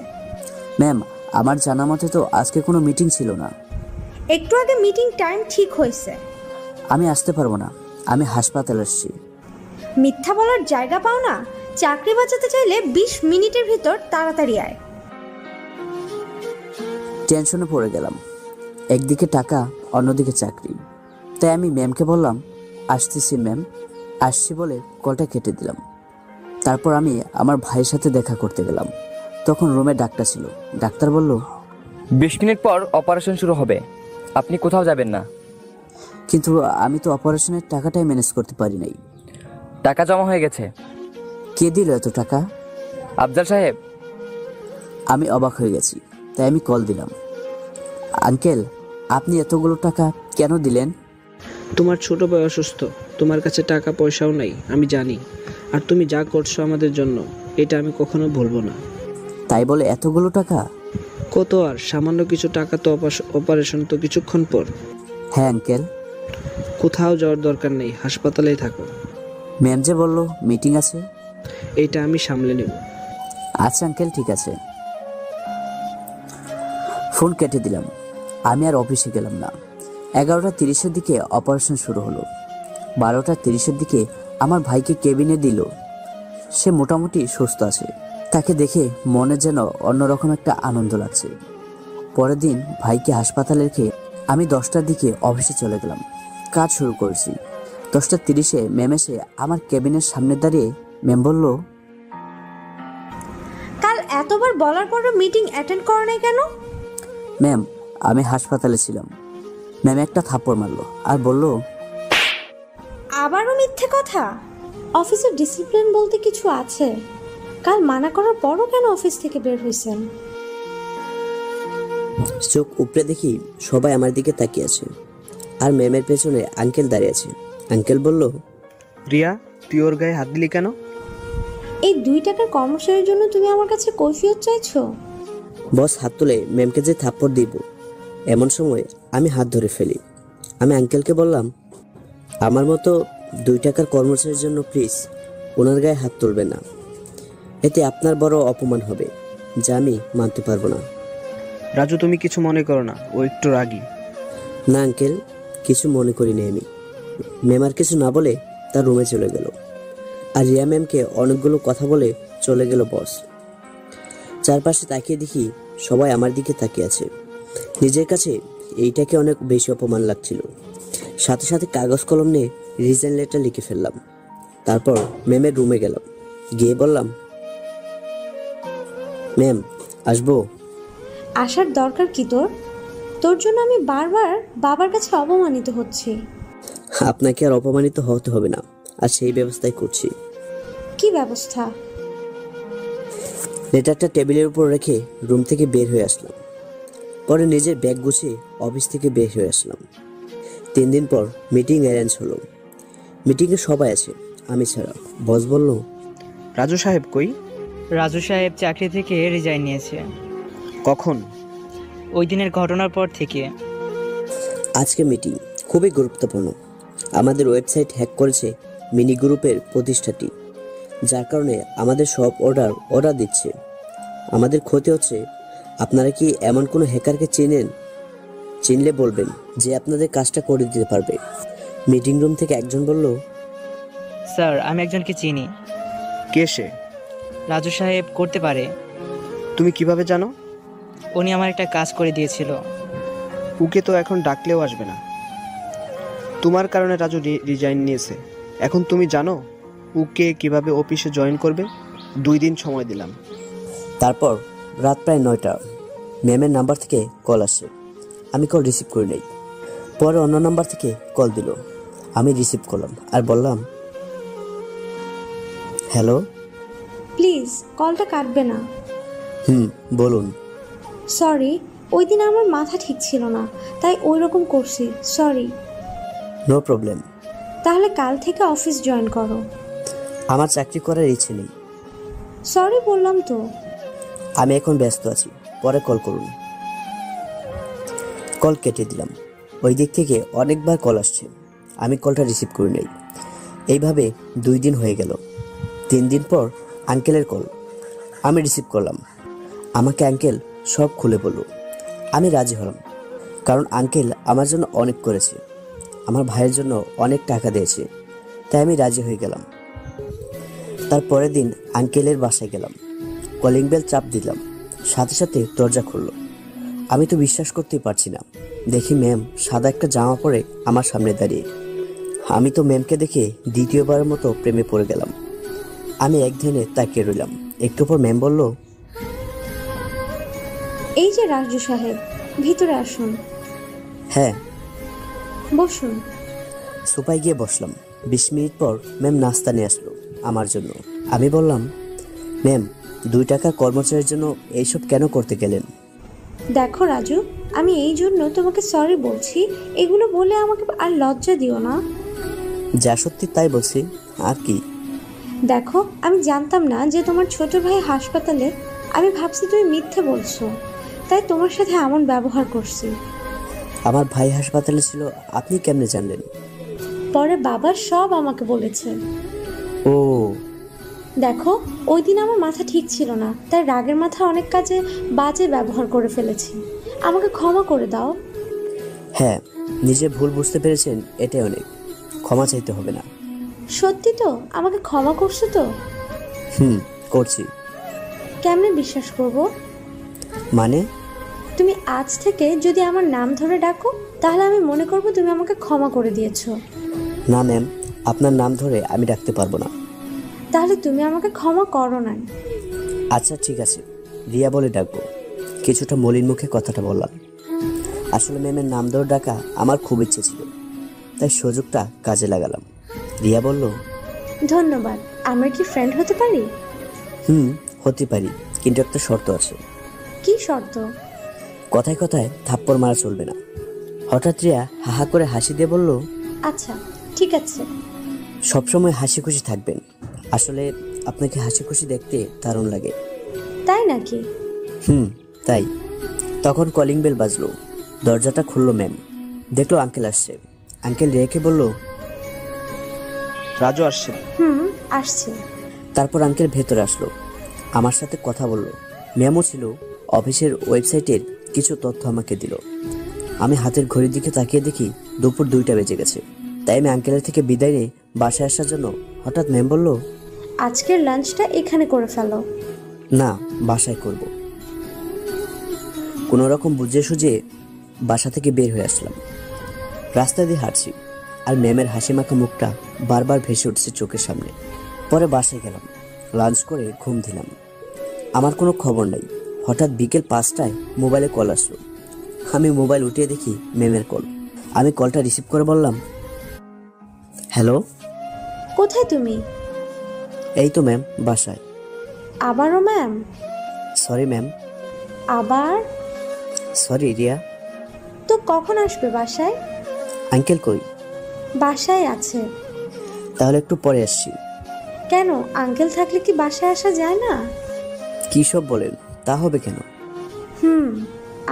ম্যাম আমার জানা মতে তো আজকে কোনো মিটিং ছিল না। একটু আগে মিটিং টাইম ঠিক হয়েছে। আমি আসতে পারবো না, আমি হাসপাতালে আসছি। মিথ্যা বলার জায়গা পাও না? চাকরি বাঁচাতে চাইলে 20 মিনিটের ভিতর তাড়াতাড়ি আয়। টেনশনে পড়ে গেলাম। একদিকে টাকা, অন্যদিকে চাকরি। তাই আমি ম্যামকে বললাম, আসতেছি ম্যাম। আসছি বলে কলটা কেটে দিলাম। তারপর আমি আমার ভাইয়ের সাথে দেখা করতে গেলাম। তখন রুমে ডাক্তার ছিল। ডাক্তার বলল, 20 মিনিট পর অপারেশন শুরু হবে, আপনি কোথাও যাবেন না। কিন্তু আমি তো অপারেশনের টাকাটাই ম্যানেজ করতে পারি নাই। টাকা জমা হয়ে গেছে। কে দিল এত টাকা? আফজাল সাহেব। আমি অবাক হয়ে গেছি, তাই আমি কল দিলাম। আঙ্কেল, আপনি এতগুলো টাকা কেন দিলেন? তোমার ছোট ভাই অসুস্থ, তোমার কাছে টাকা পয়সাও নাই, আমি জানি। আর তুমি যা করছো আমাদের জন্য, এটা আমি কখনো ভুলবো না। তাই বলে এতগুলো টাকা? কত আর, সামান্য কিছু টাকা তো। অপারেশন তো কিছুক্ষণ পর। হ্যাঁ আঙ্কেল। কোথাও যাওয়ার দরকার নেই, হাসপাতালেই থাকো। ম্যাম যে বলল মিটিং আছে। এইটা আমি সামলে নেব। আচ্ছা আঙ্কেল, ঠিক আছে। ফোন কেটে দিলাম। আমি আর অফিসে গেলাম না। 11:30-এর দিকে অপারেশন শুরু হলো। 12:30-এর দিকে আমার ভাইকে কেবিনে দিল। সে মোটামুটি সুস্থ আছে। তাকে দেখে মনে যেন অন্যরকম একটা আনন্দ লাগছে। পরের দিন ভাইকে হাসপাতালে রেখে আমি 10টার দিকে অফিসে চলে গেলাম। কাজ শুরু করেছি। 10:30-এ ম্যাম এসে আমার কেবিনের সামনে দাঁড়িয়ে ম্যাম বলল, কাল এতবার বলার পরও মিটিং অ্যাটেন্ড করো নাই কেন? ম্যাম আমি হাসপাতালে ছিলাম। ম্যাম একটা থাপ্পড় মারলো আর বলল, আবারও মিথ্যে কথা। অফিসের ডিসিপ্লিন বলতে কিছু আছে। কাল মানা করার পরও কেন অফিস থেকে বের হয়েছেন? চোখ উপড়ে দেখি সবাই আমার দিকে তাকিয়ে আছে। আর ম্যামের পেছনে আঙ্কেল দাঁড়িয়ে আছে। আঙ্কেল বলল, রিয়া, তুই ওর গায়ে হাত দিলি কেন? এই 2 টাকার কর্মচারীর জন্য তুমি আমার কাছে কৈফিয়ত চাইছো? বস হাত তুলে ম্যামকে যে থাপ্পড় দিব, এমন সময় আমি হাত ধরে ফেলি। আমি আঙ্কেলকে বললাম, আমার মতো 2 টাকার কর্মচারীর জন্য প্লিজ ওনার গায়ে হাত তুলবে না। এতে আপনার বড় অপমান হবে, যা আমি মানতে পারবো না। রাজু, তুমি কিছু মনে করো না, ও একটু রাগী। না আঙ্কেল, কিছু মনে করিনি আমি। ম্যাম আর কিছু না বলে তার রুমে চলে গেল। আর রিয়া ম্যামকে অনেকগুলো কথা বলে চলে গেল বস। চারপাশে তাকিয়ে দেখি সবাই আমার দিকে তাকিয়ে আছে। নিজের কাছে এইটাকে অনেক বেশি অপমান লাগছিল। সাথে সাথে কাগজ কলম নিয়ে রিজাইন লেটার লিখে ফেললাম। তারপর ম্যামের রুমে গেলাম। গিয়ে বললাম, ম্যাম আসবো? আসার দরকার কি তোর? তোর জন্য আমি বারবার বাবার কাছে অপমানিত হচ্ছি। আপনাকে আর অপমানিত হতে হবে না, আর সেই ব্যবস্থাই করছি। কি ব্যবস্থা? লেটারটা টেবিলের উপর রেখে রুম থেকে বের হয়ে আসলাম। পরে নিজের ব্যাগ গুছিয়ে অফিস থেকে বের হয়ে আসলাম। 3 দিন পর মিটিং অ্যারেঞ্জ হলো। মিটিংয়ে সবাই আছে, আমি ছাড়া। বস বলল, রাজু সাহেব কই? রাজু সাহেব চাকরি থেকে রিজাইন নিয়েছে কখন? ওই দিনের ঘটনার পর থেকে। আজকে মিটিং খুবই গুরুত্বপূর্ণ। আমাদের ওয়েবসাইট হ্যাক করেছে মিনি গ্রুপের প্রতিষ্ঠাটি, যার কারণে আমাদের সব অর্ডার ওরা দিচ্ছে। আমাদের ক্ষতি হচ্ছে। আপনারা কি এমন কোনো হ্যাকারকে চেনেন? চিনলে বলবেন, যে আপনাদের কাজটা করে দিতে পারবে। মিটিং রুম থেকে একজন বলল, স্যার, আমি একজনকে চিনি। কে সে? রাজু সাহেব করতে পারে। তুমি কিভাবে জানো? উনি আমার একটা কাজ করে দিয়েছিল। ওকে তো এখন ডাকলেও আসবে না। তোমার কারণে রাজু রিজাইন নিয়েছে। এখন তুমি জানো ওকে কিভাবে অফিসে জয়েন করবে? 2 দিন সময় দিলাম। তারপর রাত প্রায় 9টা। ম্যামের নাম্বার থেকে কল আসে। আমি কল রিসিভ করে নেই। পরে অন্য নাম্বার থেকে কল দিল। আমি রিসিভ করলাম আর বললাম, হ্যালো। প্লিজ কলটা কাটবে না। বলুন। সরি, ওই দিন আমার মাথা ঠিক ছিল না, তাই ওই রকম করছি। সরি। No problem. তাহলে কাল থেকে অফিস জয়েন করো। আমার চাকরি করার ইচ্ছে নেই। সরি বললাম তো। আমি এখন ব্যস্ত আছি, পরে কল করুন। কল কেটে দিলাম। ওই দিক থেকে অনেকবার কল আসছে, আমি কলটা রিসিভ করে নেই। এইভাবে 2 দিন হয়ে গেল। 3 দিন পর আঙ্কেলের কল। আমি রিসিভ করলাম। আমাকে আঙ্কেল সব খুলে বলল। আমি রাজি হলাম, কারণ আঙ্কেল আমার জন্য অনেক করেছে। আমার ভাইয়ের জন্য অনেক টাকা দিয়েছে, তাই আমি রাজি হয়ে গেলাম। তার পরের দিন আঙ্কেলের বাসায় গেলাম। কলিং বেল চাপ দিলাম, সাথে সাথে দরজা খুলল। আমি তো বিশ্বাস করতেই পারছি না। দেখি ম্যাম সাদা একটা জামা পরে আমার সামনে দাঁড়িয়ে। আমি তো ম্যামকে দেখে দ্বিতীয়বারের মতো প্রেমে পড়ে গেলাম। আমি এক ধ্যানে তাকিয়ে রইলাম। একটু পর ম্যাম বলল, এই যে রাজু সাহেব, ভিতরে আসুন। হ্যাঁ। বসুন। সোফায় গিয়ে বসলাম। 20 মিনিট পর ম্যাম নাস্তা নিয়ে আসলো আমার জন্য। আমি বললাম, ম্যাম 2 টাকার কর্মচারীর জন্য এইসব কেন করতে গেলেন? দেখো রাজু, আমি এই জন্য তোমাকে সরি বলছি। এগুলো বলে আমাকে আর লজ্জা দিও না। যা সত্যি তাই বলছি, আর কি। দেখো, আমি জানতাম না যে তোমার ছোট ভাই হাসপাতালে। আমি ভাবছি তুমি মিথ্যে বলছো, তাই তোমার সাথে এমন ব্যবহার করছি। আমার ভাই হাসপাতালে ছিল, আপনি কেমনে জানলেন? পরে বাবা সব আমাকে বলেছে। ও, দেখো, ওই দিন আমার মাথা ঠিক ছিল না, তাই রাগের মাথায় অনেক কাজে বাজে ব্যবহার করে ফেলেছি। আমাকে ক্ষমা করে দাও। হ্যাঁ, নিজে ভুল বুঝতে পেরেছেন, এটাই অনেক। ক্ষমা চাইতে হবে না। সত্যি তো? আমাকে ক্ষমা করছো তো? করছি। কেমনে বিশ্বাস করব? মানে? তুমি আজ থেকে যদি আমার নাম ধরে ডাকো, তাহলে আমি মনে করব তুমি আমাকে ক্ষমা করে দিয়েছো। না ম্যাম, আপনার নাম ধরে আমি ডাকতে পারবো না। তাহলে তুমি আমাকে ক্ষমা করো না। আচ্ছা ঠিক আছে, রিয়া বলে ডাকবো। কিছুটা মলিন মুখে কথাটা বললাম। আসলে ম্যামের নাম ধরে ডাকা আমার খুব ইচ্ছে ছিল, তাই সুযোগটা কাজে লাগালাম। রিয়া বলল, ধন্যবাদ। আমরা কি ফ্রেন্ড হতে পারি? হতে পারি, কিন্তু একটা শর্ত আছে। কি শর্ত? কথায় কথায় থাপ্পড় মারা চলবে না। হঠাৎ রিয়া হাহা করে হাসি দিয়ে বলল, আচ্ছা ঠিক আছে। সবসময় হাসি খুশি থাকবেন। আসলে আপনাকে হাসি খুশি দেখতে দারুণ লাগে। তাই নাকি? তাই। তখন কলিং বেল বাজলো। দরজাটা খুললো ম্যাম। দেখলো আঙ্কেল আসছে। আঙ্কেল রিয়াকে বলল, রাজু আসছে। আসছে। তারপর আঙ্কেল ভেতরে আসলো, আমার সাথে কথা বলল। ম্যামও ছিল। অফিসের ওয়েবসাইটের কিছু তথ্য আমাকে দিল। আমি হাতের ঘড়ির দিকে তাকিয়ে দেখি দুপুর 2টা বেজে গেছে। তাই আমি আঙ্কেলের থেকে বিদায় নিয়ে বাসায় আসার জন্য হঠাৎ ম্যাম বলল, আজকের লাঞ্চটা এখানে করে ফেলো। না, বাসায় করব। কোনো রকম বুঝিয়ে সুঝিয়ে বাসা থেকে বের হয়ে আসলাম। রাস্তা দিয়ে হাঁটছি, আর ম্যামের হাসি মাখা মুখটা বারবার ভেসে উঠছে চোখের সামনে। পরে বাসায় গেলাম, লাঞ্চ করে ঘুম দিলাম। আমার কোনো খবর নাই। হঠাৎ বিকেল 5টায় মোবাইলে কল আসলো। আমি মোবাইল উঠিয়ে দেখি ম্যামের কল। আমি কলটা রিসিভ করে বললাম, হ্যালো। কোথায় তুমি? এই তো ম্যাম, বাসায়। আবারও ম্যাম? Sorry ma'am. আবার? সরি রিয়া। তো কখন আসবে বাসায়? আঙ্কেল কই? বাসায় আছে। তাহলে একটু পরে আসছি। কেন, আঙ্কেল থাকলে কি বাসায় আসা যায় না? কী সব বলেন, তা হবে কেন?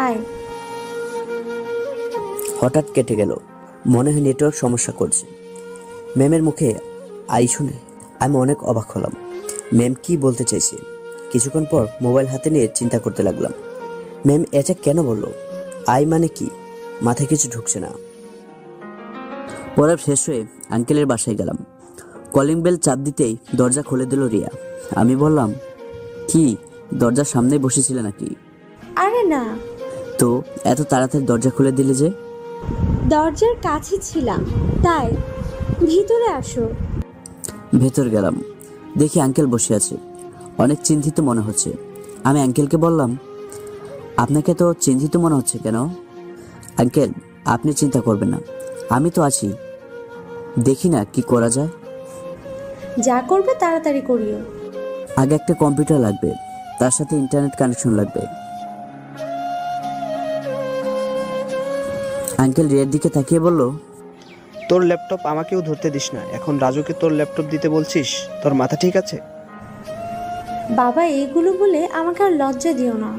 আয়। হঠাৎ কেটে গেল। মনে হয় নেটওয়ার্ক সমস্যা করছে। ম্যামের মুখে আই শুনে আমি অনেক অবাক হলাম। ম্যাম কি বলতে চাইছে? কিছুক্ষণ পর মোবাইল হাতে নিয়ে চিন্তা করতে লাগলাম। ম্যাম এটা কেন বলল? আই মানে কি? মাথায় কিছু ঢুকছে না। পড়া শেষ হয়ে আঙ্কেলের বাসায় গেলাম। কলিং বেল চাপ দিতেই দরজা খুলে দিল রিয়া। আমি বললাম, কি দরজার সামনে বসেছিলে নাকি? আরে না। তো এত তাড়াতাড়ি দরজা খুলে দিলে যে? দরজার কাছে ছিলাম, তাই। ভিতরে আসো। ভেতর গেলাম, দেখি আঙ্কেল বসে আছে। অনেক চিন্তিত মনে হচ্ছে। আমি আঙ্কেলকে বললাম, আপনাকে তো চিন্তিত মনে হচ্ছে কেন? আঙ্কেল, আপনি চিন্তা করবেন না, আমি তো আছি। দেখি না কি করা যায়। যা করবে তাড়াতাড়ি করিও। আগে একটা কম্পিউটার লাগবে, তার সাথে ইন্টারনেট কানেকশন লাগবে। আঙ্কেল রিয়ার দিকে তাকিয়ে বলল, তোর ল্যাপটপ আমাকেও ধরতে দিস না। এখন রাজুকে তোর ল্যাপটপ দিতে বলছিস? তোর মাথা ঠিক আছে? বাবা, এইগুলো বলে আমাকে আর লজ্জা দিও না।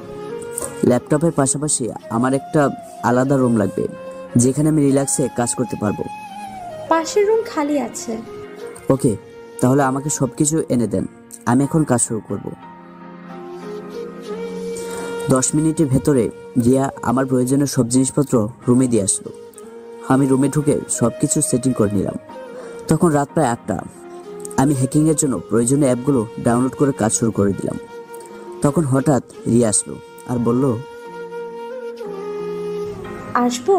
ল্যাপটপের পাশাপাশি আমার একটা আলাদা রুম লাগবে, যেখানে আমি রিল্যাক্সে কাজ করতে পারবো। পাশের রুম খালি আছে। ওকে, তাহলে আমাকে সবকিছু এনে দেন, আমি এখন কাজ শুরু করব। 10 মিনিটের ভেতরে রিয়া আমার প্রয়োজনীয় সব জিনিসপত্র রুমে দিয়ে আসলো। আমি রুমে ঢুকে সবকিছু সেটিং করে নিলাম। তখন রাত প্রায় 8টা। আমি হ্যাকিংয়ের জন্য প্রয়োজনীয় অ্যাপগুলো ডাউনলোড করে কাজ শুরু করে দিলাম। তখন হঠাৎ রিয়া আসলো আর বলল, আসবো?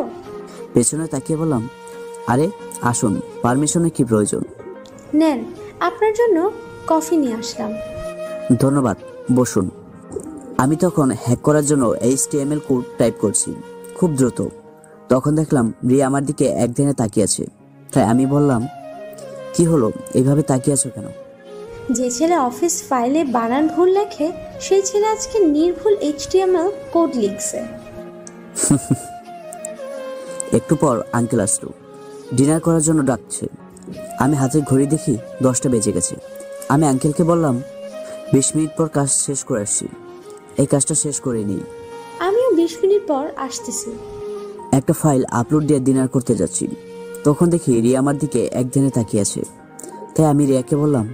পেছনে তাকিয়ে বললাম, আরে আসুন, পারমিশনের কি প্রয়োজন? নেন, আপনার জন্য কফি নিয়ে আসলাম। ধন্যবাদ, বসুন। আমি তখন হ্যাক করার জন্য HTML কোড টাইপ করছি খুব দ্রুত। তখন দেখলাম রিয়া আমার দিকে একদিনে তাকিয়ে আছে। তাই আমি বললাম, কি হলো, এইভাবে তাকিয়ে আছো কেন? যে ছেলে অফিস ফাইলে বানান ভুল লেখে, সেই ছেলে আজকে নির্ভুল HTML কোড লিখছে। একটু পর আঙ্কেল আসলো, ডিনার করার জন্য ডাকছে। আমি হাতের ঘড়ি দেখি 10টা বেজে গেছে। আমি আঙ্কেলকে বললাম 20 মিনিট পর কাজ শেষ করে আসছি, এই কাজটা শেষ করে নিই। আমিও 20 মিনিট পর আসতেছি। একটা ফাইল আপলোড দিয়ে ডিনার করতে যাচ্ছি, তখন দেখি রিয়া আমার দিকে একদিনে তাকিয়ে আছে। তাই আমি রিয়াকে বললাম,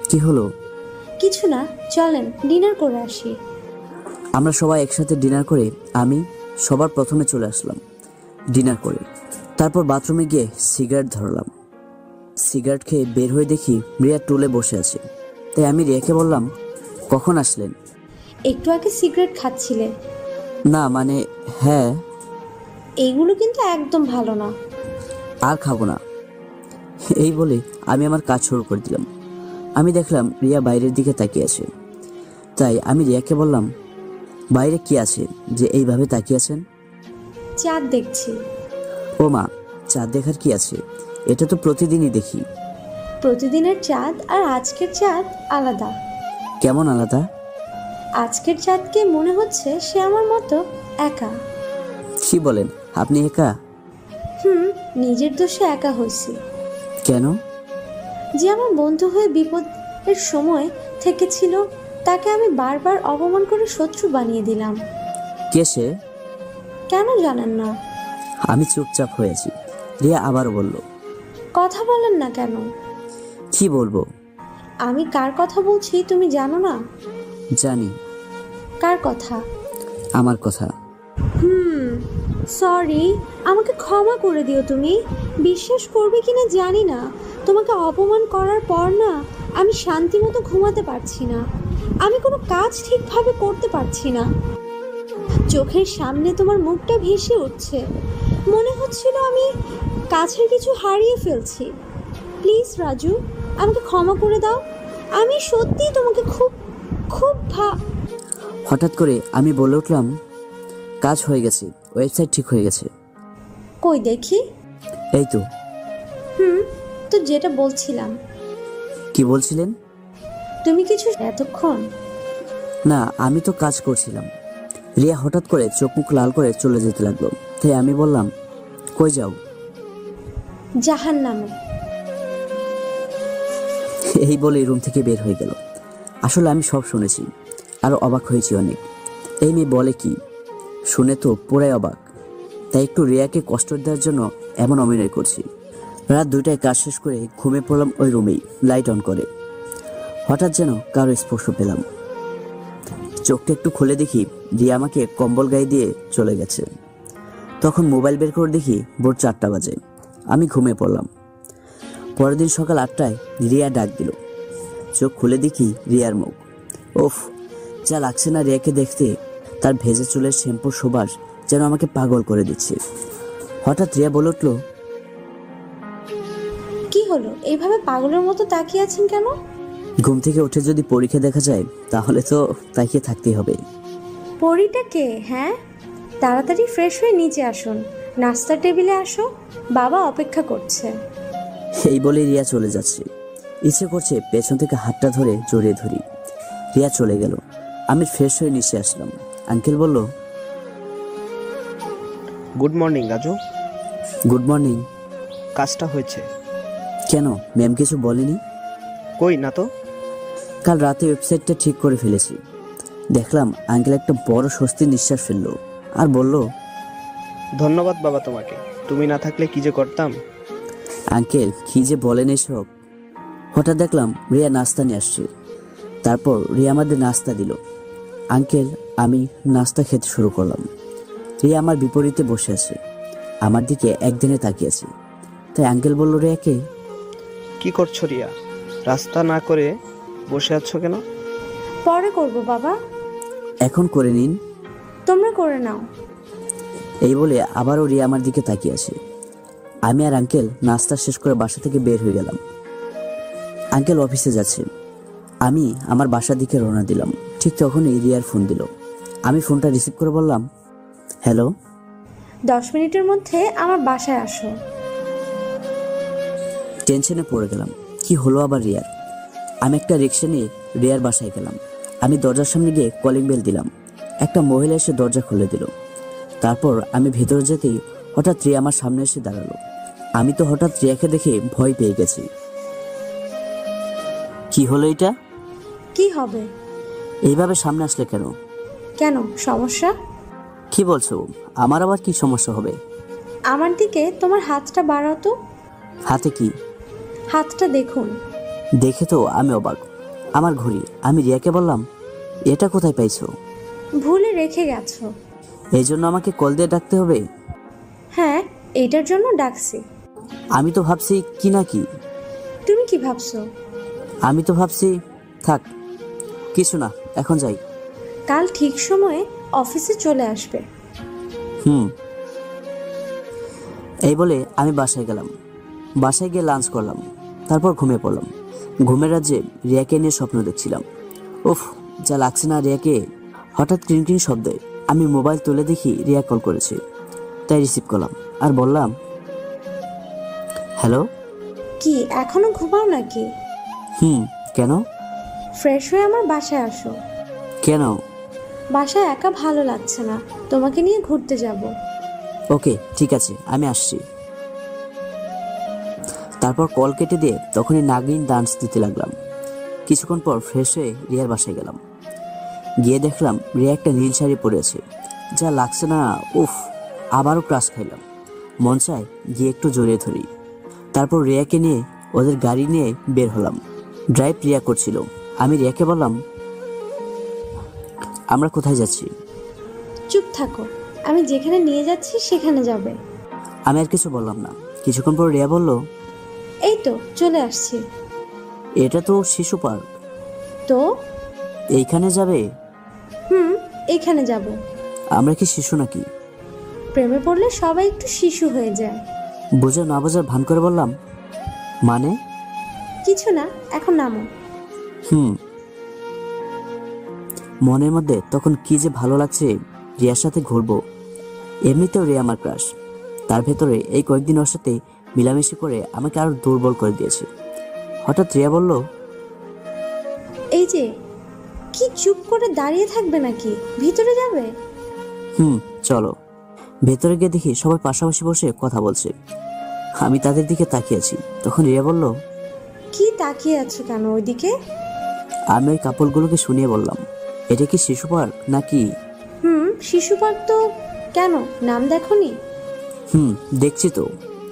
কি হলো? কিছু না, চলেন ডিনার করে আসি। আমরা সবাই একসাথে ডিনার করে আমি সবার প্রথমে চলে আসলাম ডিনার করে। তারপর বাথরুমে গিয়ে সিগারেট ধরলাম। সিগারেট খেয়ে বের হয়ে দেখি রিয়া টুলে বসে আছে। তাই আমি রিয়াকে বললাম, কখন আসলেন? একটু আগে সিগারেট খাচ্ছিলে। না মানে হ্যাঁ। এইগুলো কিন্তু একদম ভালো না। আর খাবো না, এই বলে আমি আমার কাজ শুরু করে দিলাম। আমি দেখলাম রিয়া বাইরের দিকে তাকিয়ে আছে। তাই আমি রিয়াকে বললাম, বাইরে কি আছে যে এইভাবে তাকিয়ে আছেন? চাঁদ দেখছি। ও মা, চাঁদ দেখার কি আছে? এটা তো প্রতিদিনই দেখি। প্রতিদিনের চাঁদ আর আজকের চাঁদ আলাদা। কেমন আলাদা? আজকের চাঁদকে মনে হচ্ছে সে আমার মতো একা। কি বলেন, আপনি একা? নিজের দোষে একা হয়েছি। কেন? যে আমার বন্ধু হয়ে বিপদের সময় থেকেছিল, তাকে আমি বারবার অপমান করে শত্রু বানিয়ে দিলাম। কে সে? কেন জানেন না? আমি চুপচাপ হয়েছি। রিয়া আবার বলল, কথা বলেন না কেন? কি বলবো? আমি কার কথা বলছি তুমি জানো না? জানি। কার কথা? আমার কথা। সরি, আমাকে ক্ষমা করে দিও। তুমি বিশ্বাস করবে কিনা জানি না, তোমাকে অপমান করার পর না আমি শান্তিমতো ঘুমাতে পারছি না। আমি কোনো কাজ ঠিকভাবে করতে পারছি না। চোখের সামনে তোমার মুখটা ভেসে উঠছে, মনে হচ্ছিল আমি কাছের কিছু হারিয়ে ফেলছি। প্লিজ রাজু, আমাকে ক্ষমা করে দাও। আমি সত্যিই তোমাকে খুব খুব হঠাৎ করে আমি বলে উঠলাম, কাজ হয়ে গেছে, ওয়েবসাইট ঠিক হয়ে গেছে। কই দেখি। এই তো। তো যেটা বলছিলাম। কি বলছিলেন? তুমি কিছু এতক্ষণ? না, আমি তো কাজ করছিলাম। রিয়া হঠাৎ করে চোখ মুখ লাল করে চলে যেতে লাগলো। তাই আমি বললাম, কই যাও? জাহান্নামে। এই বলে রুম থেকে বের হয়ে গেল। আসলে আমি সব শুনেছি, আর অবাক হয়েছি অনেক। এই মেয়ে বলে কি, শুনে তো পুরাই অবাক। তাই একটু রিয়াকে কষ্ট দেওয়ার জন্য এমন অভিনয় করছি। রাত 2টায় কাজ শেষ করে ঘুমিয়ে পড়লাম ওই রুমেই, লাইট অন করে। হঠাৎ যেন কারো স্পর্শ পেলাম। চোখটা একটু খুলে দেখি রিয়া আমাকে কম্বল গায়ে দিয়ে চলে গেছে। তখন মোবাইল বের করে দেখি ভোর 4টা বাজে। আমি ঘুমিয়ে পড়লাম। পরের দিন সকাল 8টায় রিয়া ডাক দিল। চোখ খুলে দেখি রিয়ার মুখ। ওফ, যা লাগছে না রিয়াকে দেখতে। তার ভেজে চুলের শ্যাম্পুর সুবাস যেন আমাকে পাগল করে দিচ্ছে। হঠাৎ রিয়া বলে উঠল, কি হলো, এইভাবে পাগলের মতো তাকিয়ে আছেন কেন? ঘুম থেকে উঠে যদি পরীক্ষা দেখা যায় তাহলে তো তাকিয়ে থাকতেই হবে। পরীটা কে? হ্যাঁ, তাড়াতাড়ি ফ্রেশ হয়ে নিচে আসুন, নাস্তার টেবিলে আসো, বাবা অপেক্ষা করছে। এই বলে রিয়া চলে যাচ্ছে। ইচ্ছে করছে পেছন থেকে হাতটা ধরে জড়িয়ে ধরি। রিয়া চলে গেল। আমি ফ্রেশ হয়ে নিচে আসলাম। আঙ্কেল বলল, good morning Raju. Good morning. কাজটা হয়েছে। কেন, ম্যাম কিছু বলেনি? কই না তো। কাল রাতে ওয়েবসাইটটা ঠিক করে ফেলেছি। দেখলাম আঙ্কেল একটা বড় স্বস্তির নিঃশ্বাস ফেললো আর বলল, ধন্যবাদ বাবা তোমাকে, তুমি না থাকলে কি যে করতাম। আঙ্কেল কি যে বলেন এসব। হঠাৎ দেখলাম রিয়া নাস্তা নিয়ে আসছে। তারপর রিয়া আমাদের নাস্তা দিল। আঙ্কেল আমি নাস্তা খেতে শুরু করলাম। রিয়া আমার বিপরীতে বসে আছে, আমার দিকে একদিনে তাকিয়ে আছে। তাই আঙ্কেল বলল রিয়াকে, কি করছো রিয়া, রাস্তা না করে বসে আছো কেন? পরে করব বাবা। এখন করে নিন। তোমরা করে নাও। এই বলে আবারও রিয়া আমার দিকে তাকিয়ে আছে। আমি আর আঙ্কেল নাস্তা শেষ করে বাসা থেকে বের হয়ে গেলাম। আঙ্কেল অফিসে যাচ্ছে। আমি আমার বাসার দিকে রওনা দিলাম। ঠিক তখনই রিয়ার ফোন দিল। আমি ফোনটা রিসিভ করে বললাম, হ্যালো। 10 মিনিটের মধ্যে আমার বাসায় আসো। টেনশনে পড়ে গেলাম, কি হলো আবার রিয়ার। আমি একটা রিক্সা নিয়ে রিয়ার বাসায় গেলাম। আমি দরজার সামনে গিয়ে কলিং বেল দিলাম। একটা মহিলা এসে দরজা খুলে দিল। তারপর আমি ভেতরে যেতেই হঠাৎ রিয়া আমার সামনে এসে দাঁড়ালো। আমি তো হঠাৎ রিয়াকে দেখে ভয় পেয়ে গেছি। কি হলো এটা? কি হবে? এইভাবে সামনে আসলে কেন? কেন, সমস্যা? কি বলছো? আমার আবার কি সমস্যা হবে? আমার দিকে তোমার হাতটা বাড়াও তো। হাতে কি? হাতটা দেখুন। দেখে তো আমি অবাক। আমার ঘড়ি। আমি রিয়াকে বললাম, এটা কোথায় পাইছো? ভুলে রেখে গেছো। এই জন্য আমাকে কল দিয়ে ডাকতে হবে? হ্যাঁ, এইটার জন্য ডাকছি। আমি তো ভাবছি কি না কি। তুমি কি ভাবছো? আমি তো ভাবছি থাক, কিছু না, এখন যাই। কাল ঠিক সময়ে অফিসে চলে আসবে। হুম। এই বলে আমি বাসায় গেলাম। বাসায় গিয়ে লাঞ্চ করলাম, তারপর ঘুমিয়ে পড়লাম। ঘুমের রাজ্যে রিয়াকে নিয়ে স্বপ্ন দেখছিলাম। উফ, যা লাগছে না রিয়াকে। হঠাৎ ক্রিং ক্রিং শব্দে আমি মোবাইল তুলে দেখি রিয়া কল করেছে। তাই রিসিভ করলাম আর বললাম, হ্যালো। কি এখনো ঘুমাও নাকি? হুম, কেন? ফ্রেশ হয়ে আমার বাসায় আসো। কেন? বাসায় একা ভালো লাগছে না, তোমাকে নিয়ে ঘুরতে যাব। ওকে, ঠিক আছে, আমি আসছি। তারপর কল কেটে দিয়ে তখনই নাগিন ডান্স দিতে লাগলাম। কিছুক্ষণ পর ফ্রেশ হয়ে রিয়ার বাসায় গেলাম। গিয়ে দেখলাম রিয়া একটা নীল শাড়ি পরে আছে। যা লাগছে না, উফ। আবারও ক্রাশ খাইলাম। মন চায় গিয়ে একটু জড়িয়ে ধরি। তারপর রিয়াকে নিয়ে ওদের গাড়ি নিয়ে বের হলাম। ড্রাইভ রিয়া করছিল। আমি রিয়াকে বললাম, আমরা কোথায় যাচ্ছি? চুপ থাকো, আমি যেখানে নিয়ে যাচ্ছি সেখানে যাবে। আমি আর কিছু বললাম না। কিছুক্ষণ পর রিয়া বলল, এই তো চলে আসছি। এটা তো শিশু পার্ক। তো এইখানে যাবে? হুম, এখানে যাব। আমরা কি শিশু নাকি? প্রেমে পড়লে সবাই একটু শিশু হয়ে যায়। বোঝা না বোঝার ভান করে বললাম, মানে? কিছু না, এখন নামো। হুম। মনের মধ্যে তখন কি যে ভালো লাগছে, রিয়ার সাথে ঘুরবো। এমনিতেও রিয়া আমার ক্রাশ। তার ভেতরে এই কয়েকদিন ওর সাথে মিলামিশি করে আমাকে আরো দুর্বল করে দিয়েছে। হঠাৎ রিয়া বলল, এই যে, কি চুপ করে দাঁড়িয়ে থাকবে নাকি? ভিতরে যাবে? হুম, চলো। ভেতরে গিয়ে দেখি সবাই পাশাপাশি বসে কথা বলছে। আমি তাদের দিকে তাকিয়েছি। তখন রিয়া বলল, কি তাকিয়ে আছো কেন ওইদিকে? আমি ওই কাপড়গুলোকে শুনিয়ে বললাম, এটা কি শিশু পার্ক নাকি? হুম, শিশু পার্ক তো। কেন, নাম দেখোনি? হুম, দেখছি তো।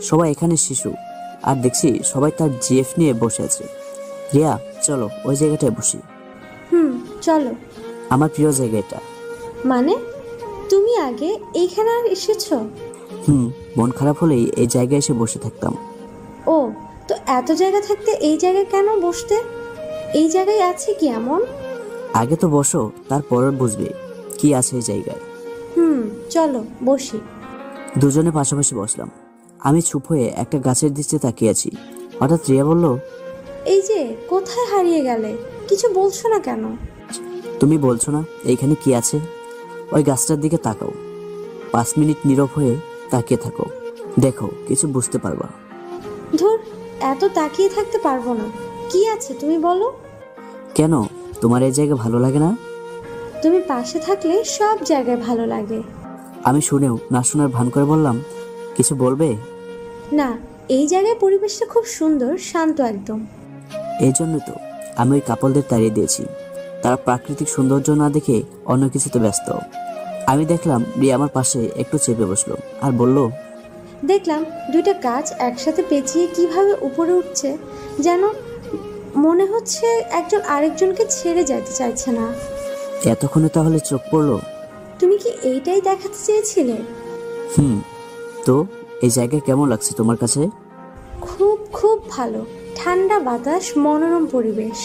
সবাই এখানে শিশু। আর দেখছি সবাই তার জিএফ নিয়ে বসে আছে। রিয়া, চলো ওই জায়গাটায় বসি। হুম, চলো। আমার প্রিয় জায়গা এটা। মানে, তুমি আগে এইখানে আর এসেছো? হুম, মন খারাপ হলেই এই জায়গায় এসে বসে থাকতাম। ও, তো এত জায়গা থাকতে এই জায়গায় কেন বসতে? এই জায়গায় আছে কি এমন? আগে তো বসো, তারপর বুঝবে কি আছে এই জায়গায়। হুম, চলো বসি। দুজনে পাশাপাশি বসলাম। আমি চুপ হয়ে একটা গাছের দিকে তাকিয়ে আছি। হঠাৎ রিয়া বলল, এই যে, কোথায় হারিয়ে গেলে? কিছু বলছো না কেন? তুমি বলছো না এইখানে কি আছে? ওই গাছটার দিকে তাকাও। 5 মিনিট নীরব হয়ে তাকিয়ে থাকো। দেখো, কিছু বুঝতে পারবা। ধুর, এত তাকিয়ে থাকতে পারবো না। কি আছে তুমি বলো? কেন, তোমার এই জায়গা ভালো লাগে না? তুমি পাশে থাকলে সব জায়গায় ভালো লাগে। আমি শুনেও না শোনার ভান করে বললাম, কিছু বলবে? না, এই জায়গায় পরিবেশটা খুব সুন্দর, শান্ত একদম। এই জন্য তো আমি ওই কাপলদের তাড়িয়ে দিয়েছি। তারা প্রাকৃতিক সৌন্দর্য না দেখে অন্য কিছুতে ব্যস্ত। আমি দেখলাম রিয়া আমার পাশে একটু চেপে বসলো আর বলল, দেখলাম দুইটা গাছ একসাথে পেঁচিয়ে কিভাবে উপরে উঠছে, যেন মনে হচ্ছে একজন আরেকজনকে ছেড়ে যেতে চাইছে না। এতক্ষণে তাহলে চোখ পড়লো? তুমি কি এইটাই দেখাতে চেয়েছিলে? হুম। তো এই জায়গায় কেমন লাগছে তোমার কাছে? খুব খুব ভালো, ঠান্ডা বাতাস, মনোরম পরিবেশ।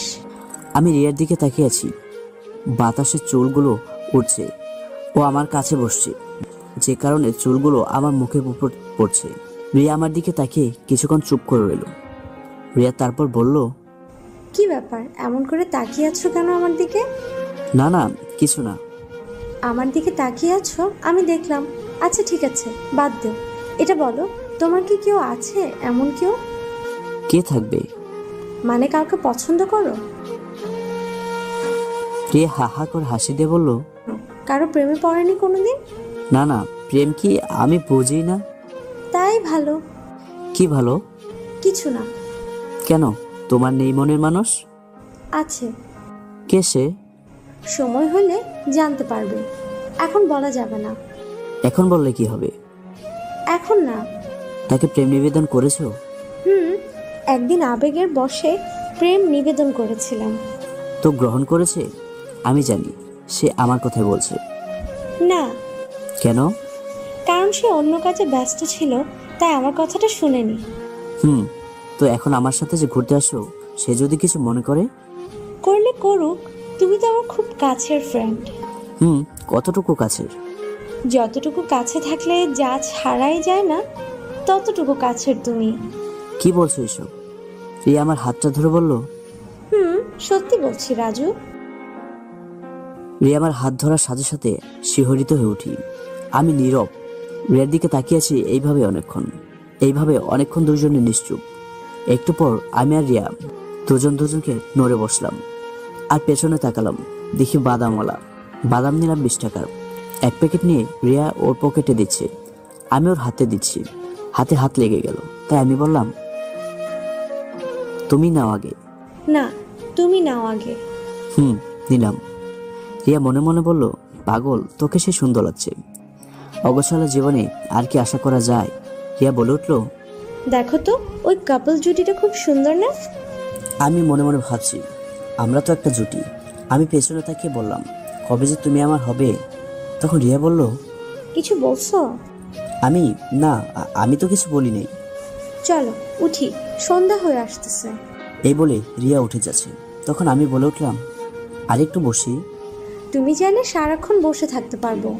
আমি রিয়ার দিকে তাকিয়ে আছি। বাতাসের চুলগুলো উঠছে। ও আমার কাছে বসছে, যে কারণে চুলগুলো আমার মুখের উপর পড়ছে। রিয়া আমার দিকে তাকিয়ে কিছুক্ষণ চুপ করে রইল। রিয়া তারপর বলল, কি ব্যাপার, এমন করে তাকিয়ে আছো কেন আমার দিকে? না না, কিছু না। আমার দিকে তাকিয়ে আছো, আমি দেখলাম। আচ্ছা ঠিক আছে, বাদ দাও। এটা বলো, তোমার কি কেউ আছে, এমন কেউ? কে থাকবে? মানে কাউকে পছন্দ করো? রিয়া হা হা করে হাসি দিয়ে বলল, কারো প্রেমে পড়েনি কোনোদিন? না না, প্রেম কি আমি বুঝি না। তাই ভালো। কি ভালো? কিছু না। কেন, তোমার নেই মনের মানুষ? আছে। কে সে? সময় হলে জানতে পারবে, এখন বলা যাবে না। এখন বললে কি হবে? এখন না। তাকে প্রেম নিবেদন করেছো? একদিন আবেগের বশে প্রেম নিবেদন করেছিলাম। তো গ্রহণ করেছে? আমি জানি সে আমার কথাই বলছে। না, কেন? কারণ সে অন্য কাজে ব্যস্ত ছিল, তাই আমার কথাটা শুনেনি। তো এখন আমার সাথে যে ঘুরতে আসো, সে যদি কিছু মনে করে? করলে করুক, তুমি তো আমার খুব কাছের ফ্রেন্ড। কতটুকু কাছের? যতটুকু কাছে থাকলে যা ছাড়াই যায় না, ততটুকু কাছের তুমি। কি বলছো এসব? রিয়া আমার হাতটা ধরে বলল। সত্যি বলছি রাজু। রিয়া আমার হাত ধরার সাথে সাথে শিহরিত হয়ে উঠি। আমি নীরব, রিয়ার দিকে তাকিয়ে আছি এইভাবে অনেকক্ষণ দুজনে নিশ্চুপ। একটু পর আমি আর রিয়া দুজনকে নড়ে বসলাম আর পেছনে তাকালাম। দেখি বাদাম নিলাম 20 টাকার। এক প্যাকেট নিয়ে রিয়া ওর পকেটে দিচ্ছে, আমি ওর হাতে দিচ্ছি। হাতে হাত লেগে গেল, তাই আমি বললাম, তুমি নাও আগে। না, তুমি নাও আগে। নিলাম। রিয়া মনে মনে বলল, পাগল, তোকে সে সুন্দর লাগছে। অগোছালো জীবনে আর কি আশা করা যায়? রিয়া বলে উঠল, দেখো তো, ওই কাপল জুটিটা খুব সুন্দর না? আমি মনে মনে ভাবছি, আমরা তো একটা জুটি। আমি পেছনে তাকিয়ে বললাম, কবে যে তুমি আমার হবে? তখন রিয়া বলল, কিছু বলছো? আমি তো কিছু বলি নাই। চলো উঠি, সন্ধ্যা হয়ে আসতেছে। এই বলে রিয়া উঠে যাচ্ছে। তখন আমি বলে উঠলাম, আরেকটু বসি। তুমি চাইলে সারাক্ষণ বসে থাকতে পারবো।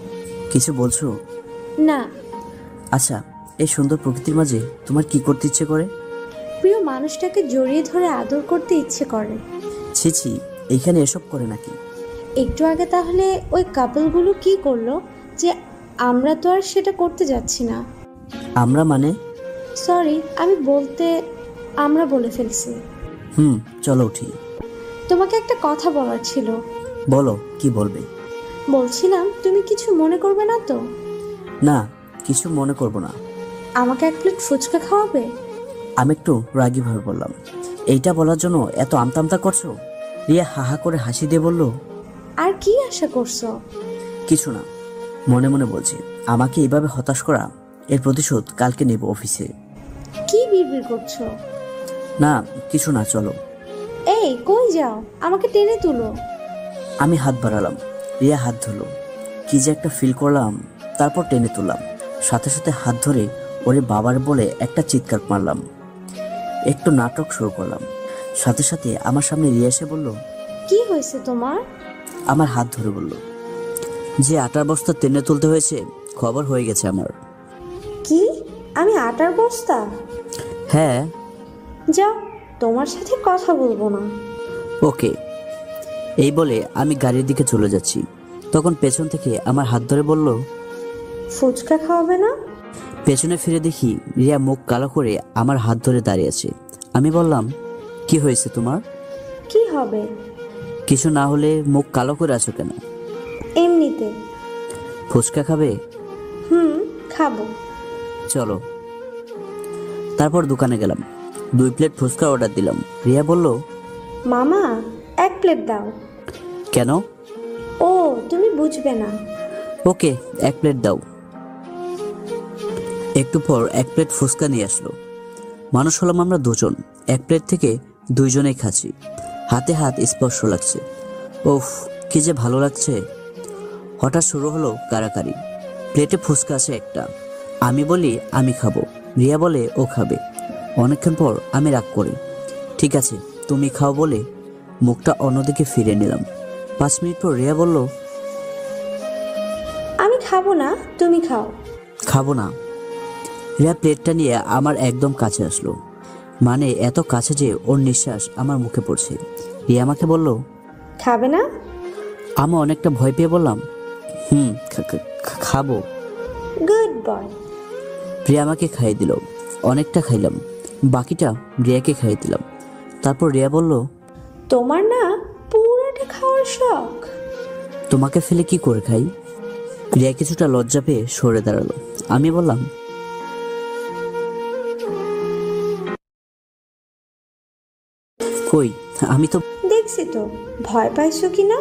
কিছু বলছো? না। আচ্ছা, এই সুন্দর প্রকৃতির মাঝে তোমার কি করতে ইচ্ছে করে? প্রিয় মানুষটাকে জড়িয়ে ধরে আদর করতে ইচ্ছে করে। ছি, এইখানে এসব করে নাকি? একটু আগে তাহলে ওই কাপলগুলো কি করলো যে আমরা তো আর সেটা করতে যাচ্ছি না? আমরা মানে? সরি, আমরা বলে ফেলছি। চলো উঠি। তোমাকে একটা কথা বলার ছিল। বলো, কি বলবে? বলছিলাম, তুমি কিছু মনে করবে না তো? না, কিছু মনে করব না। আমাকে 1 প্লেট ফুচকা খাওয়াবে? আমি একটু রাগী ভাবে বললাম। এইটা বলার জন্য এত আমতা করছো? রিয়া হাহা করে হাসি দিয়ে বলল, আর কি আশা করছো? কিছু না, মনে মনে বলছি, আমাকে এইভাবে হতাশ করা, এর প্রতিশোধ কালকে নেব অফিসে। কি বিড়বিড় করছো? না, কিছু না, চলো। এই, কই যাও? আমাকে টেনে তুলো। আমি হাত বাড়ালাম, রিয়া হাত ধরলো। কি যে একটা ফিল করলাম। তারপর টেনে তুললাম, সাথে সাথে হাত ধরে ওরে বাবার বলে একটা চিৎকার মারলাম। একটু নাটক শুরু করলাম। সাথে সাথে আমার সামনে রিয়া এসে বলল, কি হয়েছে তোমার? আমার হাত ধরে বলল, যে আটার বস্তা টেনে তুলতে হয়েছে, খবর হয়ে গেছে আমার। কি? আমি আটার বস্তা? হ্যাঁ। যাও, তোমার সাথে কথা বলবো না। ওকে। এই বলে আমি গাড়ির দিকে চলে যাচ্ছি। তখন পেছন থেকে আমার হাত ধরে বলল, ফুচকা খাওয়াবে না? পেছনে ফিরে দেখি রিয়া মুখ কালো করে আমার হাত ধরে দাঁড়িয়ে আছে। আমি বললাম, কি হয়েছে তোমার? কি হবে? কিছু না হলে মুখ কালো করে আছো কেন? এমনিতে। ফুচকা খাবে? খাবো। চলো। তারপর দোকানে গেলাম, 2 প্লেট ফুচকা অর্ডার দিলাম। রিয়া বলল, মামা 1 প্লেট দাও। কেন? ও, তুমি বুঝবে না। ওকে, 1 প্লেট দাও। একটু পর 1 প্লেট ফুচকা নিয়ে আসলো। মানুষ হলাম আমরা 2 জন, 1 প্লেট থেকে 2 জনেই খাচ্ছি। হাতে হাত স্পর্শ লাগছে। ওফ, কি যে ভালো লাগছে। হঠাৎ শুরু হলো কারাকারি। প্লেটে ফুচকা আছে একটা। আমি বলি আমি খাবো, রিয়া বলে ও খাবে। অনেকক্ষণ পর আমি রাগ করি, ঠিক আছে তুমি খাও বলে মুখটা অন্যদিকে ফিরে নিলাম। 5 মিনিট পর রিয়া বলল, আমি খাবো না, তুমি খাও। খাবো না। রিয়া প্লেটটা নিয়ে আমার একদম কাছে আসলো, মানে এত কাছে যে ওর নিঃশ্বাস আমার মুখে পড়ছে। রিয়া আমাকে বলল, খাবে না? আমি অনেকটা ভয় পেয়ে বললাম, খাবো। Good boy. রিয়া আমাকে খাইয়ে দিল। অনেকটা খাইলাম, বাকিটা রিয়াকে খাইয়ে দিলাম। তারপর রিয়া বলল, তোমার না পুরোটা খাওয়ার শখ? তোমাকে ফেলে কি করে খাই? রিয়া কিছুটা লজ্জা পেয়ে সরে দাঁড়ালো। আমি বললাম, কই, আমি তো। দেখছি দেখছি তো, ভয় পাইছো কি না?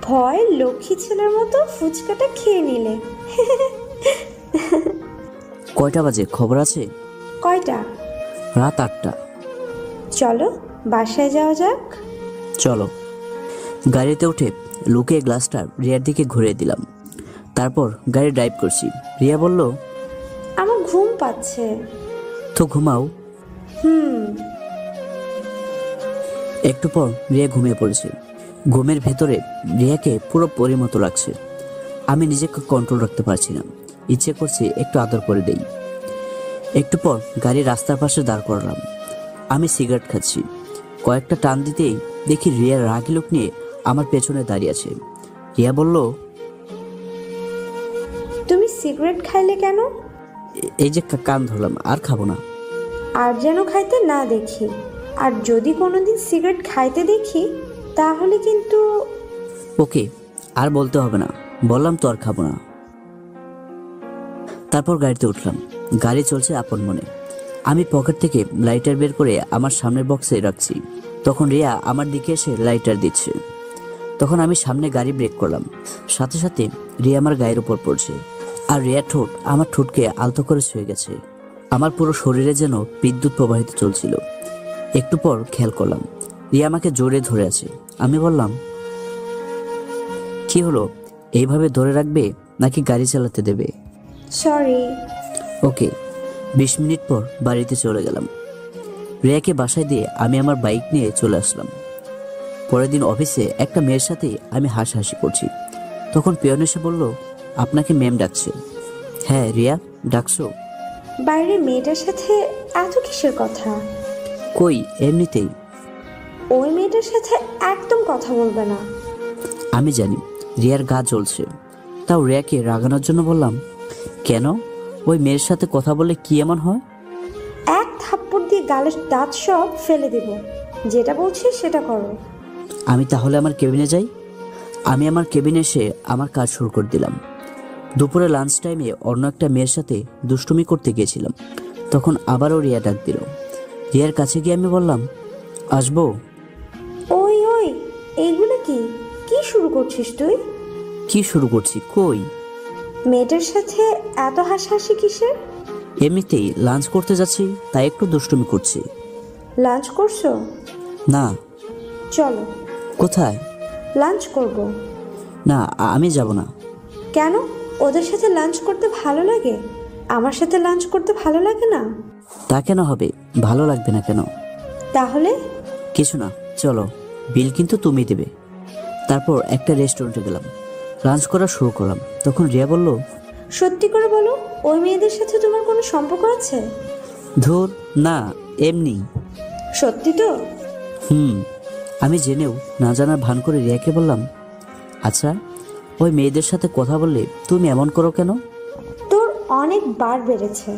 ভয় লক্ষ্মী ছেলের মতো ফুচকাটা খেয়ে নিলে। কয়টা বাজে খবর আছে? কয়টা? রাত 8টা। চলো বাসায় যাওয়া যাক। চলো। গাড়িতে উঠে লুকিয়ে গ্লাসটা রিয়ার দিকে ঘুরিয়ে দিলাম। তারপর গাড়ি ড্রাইভ করছি। রিয়া বলল, আমার ঘুম পাচ্ছে। তো ঘুমাও। একটু পর রিয়া ঘুমিয়ে পড়েছে। ঘুমের ভেতরে রিয়াকে পুরো পরীর মতো লাগছে। আমি নিজেকে কন্ট্রোল রাখতে পারছি না। ইচ্ছে করছে একটু আদর করে দেই। একটু পর গাড়ি রাস্তার পাশে দাঁড় করালাম। আমি সিগারেট খাচ্ছি। কয়েকটা টান দিতেই দেখি রিয়ার রাগি লোক নিয়ে আমার পেছনে দাঁড়িয়ে আছে। রিয়া বলল, তুমি সিগারেট খাইলে কেন? এই যে কান ধরলাম, আর খাবো না। আর যেন খাইতে না দেখি, আর যদি কোনোদিন সিগারেট খাইতে দেখি তাহলে কিন্তু। ওকে, আর বলতে হবে না, বললাম তো আর খাবো না। তারপর গাড়িতে উঠলাম। গাড়ি চলছে আপন মনে। আমি পকেট থেকে লাইটার বের করে আমার সামনের বক্সে রাখছি। তখন রিয়া আমার দিকে এসে লাইটার দিচ্ছে। তখন আমি সামনে গাড়ি ব্রেক করলাম। সাথে সাথে রিয়া আমার গায়ের উপর পড়ছে, আর রিয়ার ঠোঁট আমার ঠোঁটকে আলতো করে ছুঁয়ে গেছে। আমার পুরো শরীরে যেন বিদ্যুৎ প্রবাহিত চলছিল। একটু পর খেয়াল করলাম রিয়া আমাকে জোরে ধরে আছে। আমি বললাম, কি হলো, এইভাবে ধরে রাখবে নাকি গাড়ি চালাতে দেবে? সরি। ওকে। 20 মিনিট পর বাড়িতে চলে গেলাম। রিয়াকে বাসায় দিয়ে আমি আমার বাইক নিয়ে চলে আসলাম। পরের দিন অফিসে একটা মেয়ের সাথে আমি হাসাহাসি করছি। তখন পিয়ন এসে বলল, আপনাকে ম্যাম ডাকছে। হ্যাঁ রিয়া, ডাকছো? বাইরে মেয়েটার সাথে এত কিসের কথা? কই, এমনিতেই। ওই মেয়েটার সাথে একদম কথা বলবে না। আমি জানি রিয়ার গা জ্বলছে, তাও রিয়াকে রাগানোর জন্য বললাম, কেন? ওই মেয়ের সাথে কথা বলে কি এমন হয়? এক থাপ্পড় দিয়ে গালের দাঁত সব ফেলে দেব। যেটা বলছি সেটা করো। আমি তাহলে আমার কেবিনে যাই। আমি আমার কেবিনে এসে আমার কাজ শুরু করে দিলাম। দুপুরে লাঞ্চ টাইমে অন্য একটা মেয়ের সাথে দুষ্টুমি করতে গিয়েছিলাম। তখন আবারও রিয়া ডাক দিল। রিয়ার কাছে গিয়ে আমি বললাম, আসবো? ওই ওই, এইগুলো কি কি শুরু করছিস তুই? কি শুরু করছি? কই? মেয়েটার সাথে এত হাসাহাসি কিসের? এমনিতেই লাঞ্চ করতে যাচ্ছি, তাই একটু দুষ্টুমি করছি। লাঞ্চ করছো? না। চলো। কোথায়? লাঞ্চ করব। না, আমি যাব না। কেন? ওদের সাথে লাঞ্চ করতে ভালো লাগে, আমার সাথে লাঞ্চ করতে ভালো লাগে না? তা কেন হবে? ভালো লাগবে না কেন? তাহলে? কিছু না, চলো। বিল কিন্তু তুমি দেবে। তারপর একটা রেস্টুরেন্টে গেলাম। লাঞ্চ করা শুরু করলাম। তখন রিয়া বলল, সত্যি করে বলো, ওই মেয়েদের সাথে তোমার কোনো সম্পর্ক আছে? ধুর না, এমনি। সত্যি তো? আমি জেনেও না জানার ভান করে রিয়াকে বললাম, আচ্ছা, ওই মেয়েদের সাথে কথা বললে তুমি এমন করো কেন? তোর অনেক বার বেড়েছে।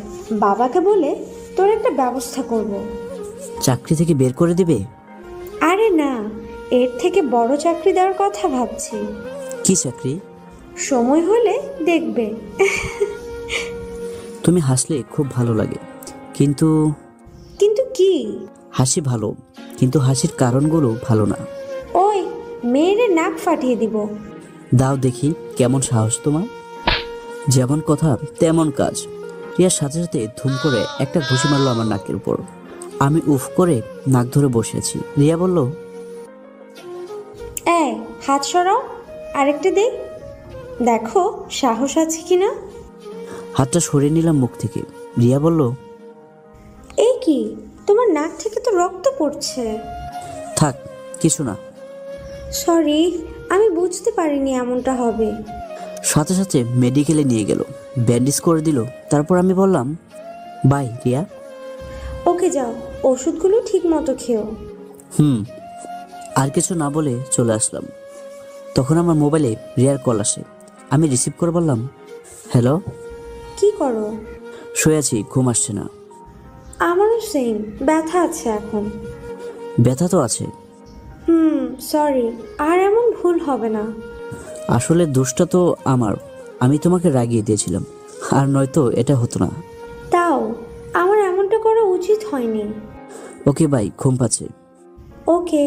বাবাকে বলে তোর একটা ব্যবস্থা করব। চাকরি থেকে বের করে দিবে? আরে না, এর থেকে বড় চাকরি দেওয়ার কথা ভাবছি। কি চাকরি? সময় হলে দেখবে। তুমি হাসলে খুব ভালো লাগে, কিন্তু কিন্তু কি? হাসি ভালো, কিন্তু হাসির কারণগুলো ভালো না। ওই মেয়েরে নাক ফাটিয়ে দিব। দাও দেখি কেমন সাহস তোমার। যেমন কথা তেমন কাজ। রিয়ার সাথে সাথে ধুম করে একটা ঘুষি মারলো আমার নাকের উপর। আমি উফ করে নাক ধরে বসে আছি। রিয়া বলল, এই হাত সরাও, আরেকটা দে, দেখো সাহস আছে কিনা। হাতটা সরিয়ে নিলাম মুখ থেকে। রিয়া বলল, এই কি, তোমার নাক থেকে তো রক্ত পড়ছে। থাক, কিছু না। সরি, আমি বুঝতে পারিনি এমনটা হবে। সাথে সাথে মেডিকেলে নিয়ে গেল, ব্যান্ডেজ করে দিল। তারপর আমি বললাম, বাই রিয়া। ওকে যাও, ওষুধগুলো ঠিক মতো খেও। আর কিছু না বলে চলে আসলাম। তখন আমার মোবাইলে রিয়ার কল আসে। আমি রিসিভ করে বললাম, হ্যালো। কি করো? শুয়ে আছি, ঘুম আসছে না। আমারও সেম, ব্যথা আছে এখন। ব্যথা তো আছে। সরি, আর এমন ভুল হবে না। আসলে দোষটা তো আমার। আমি তোমাকে রাগিয়ে দিয়েছিলাম, আর নয়তো এটা হতো না। তাও আমার এমনটা করা উচিত হয়নি। ওকে বাই, ঘুম পাচ্ছে। ওকে।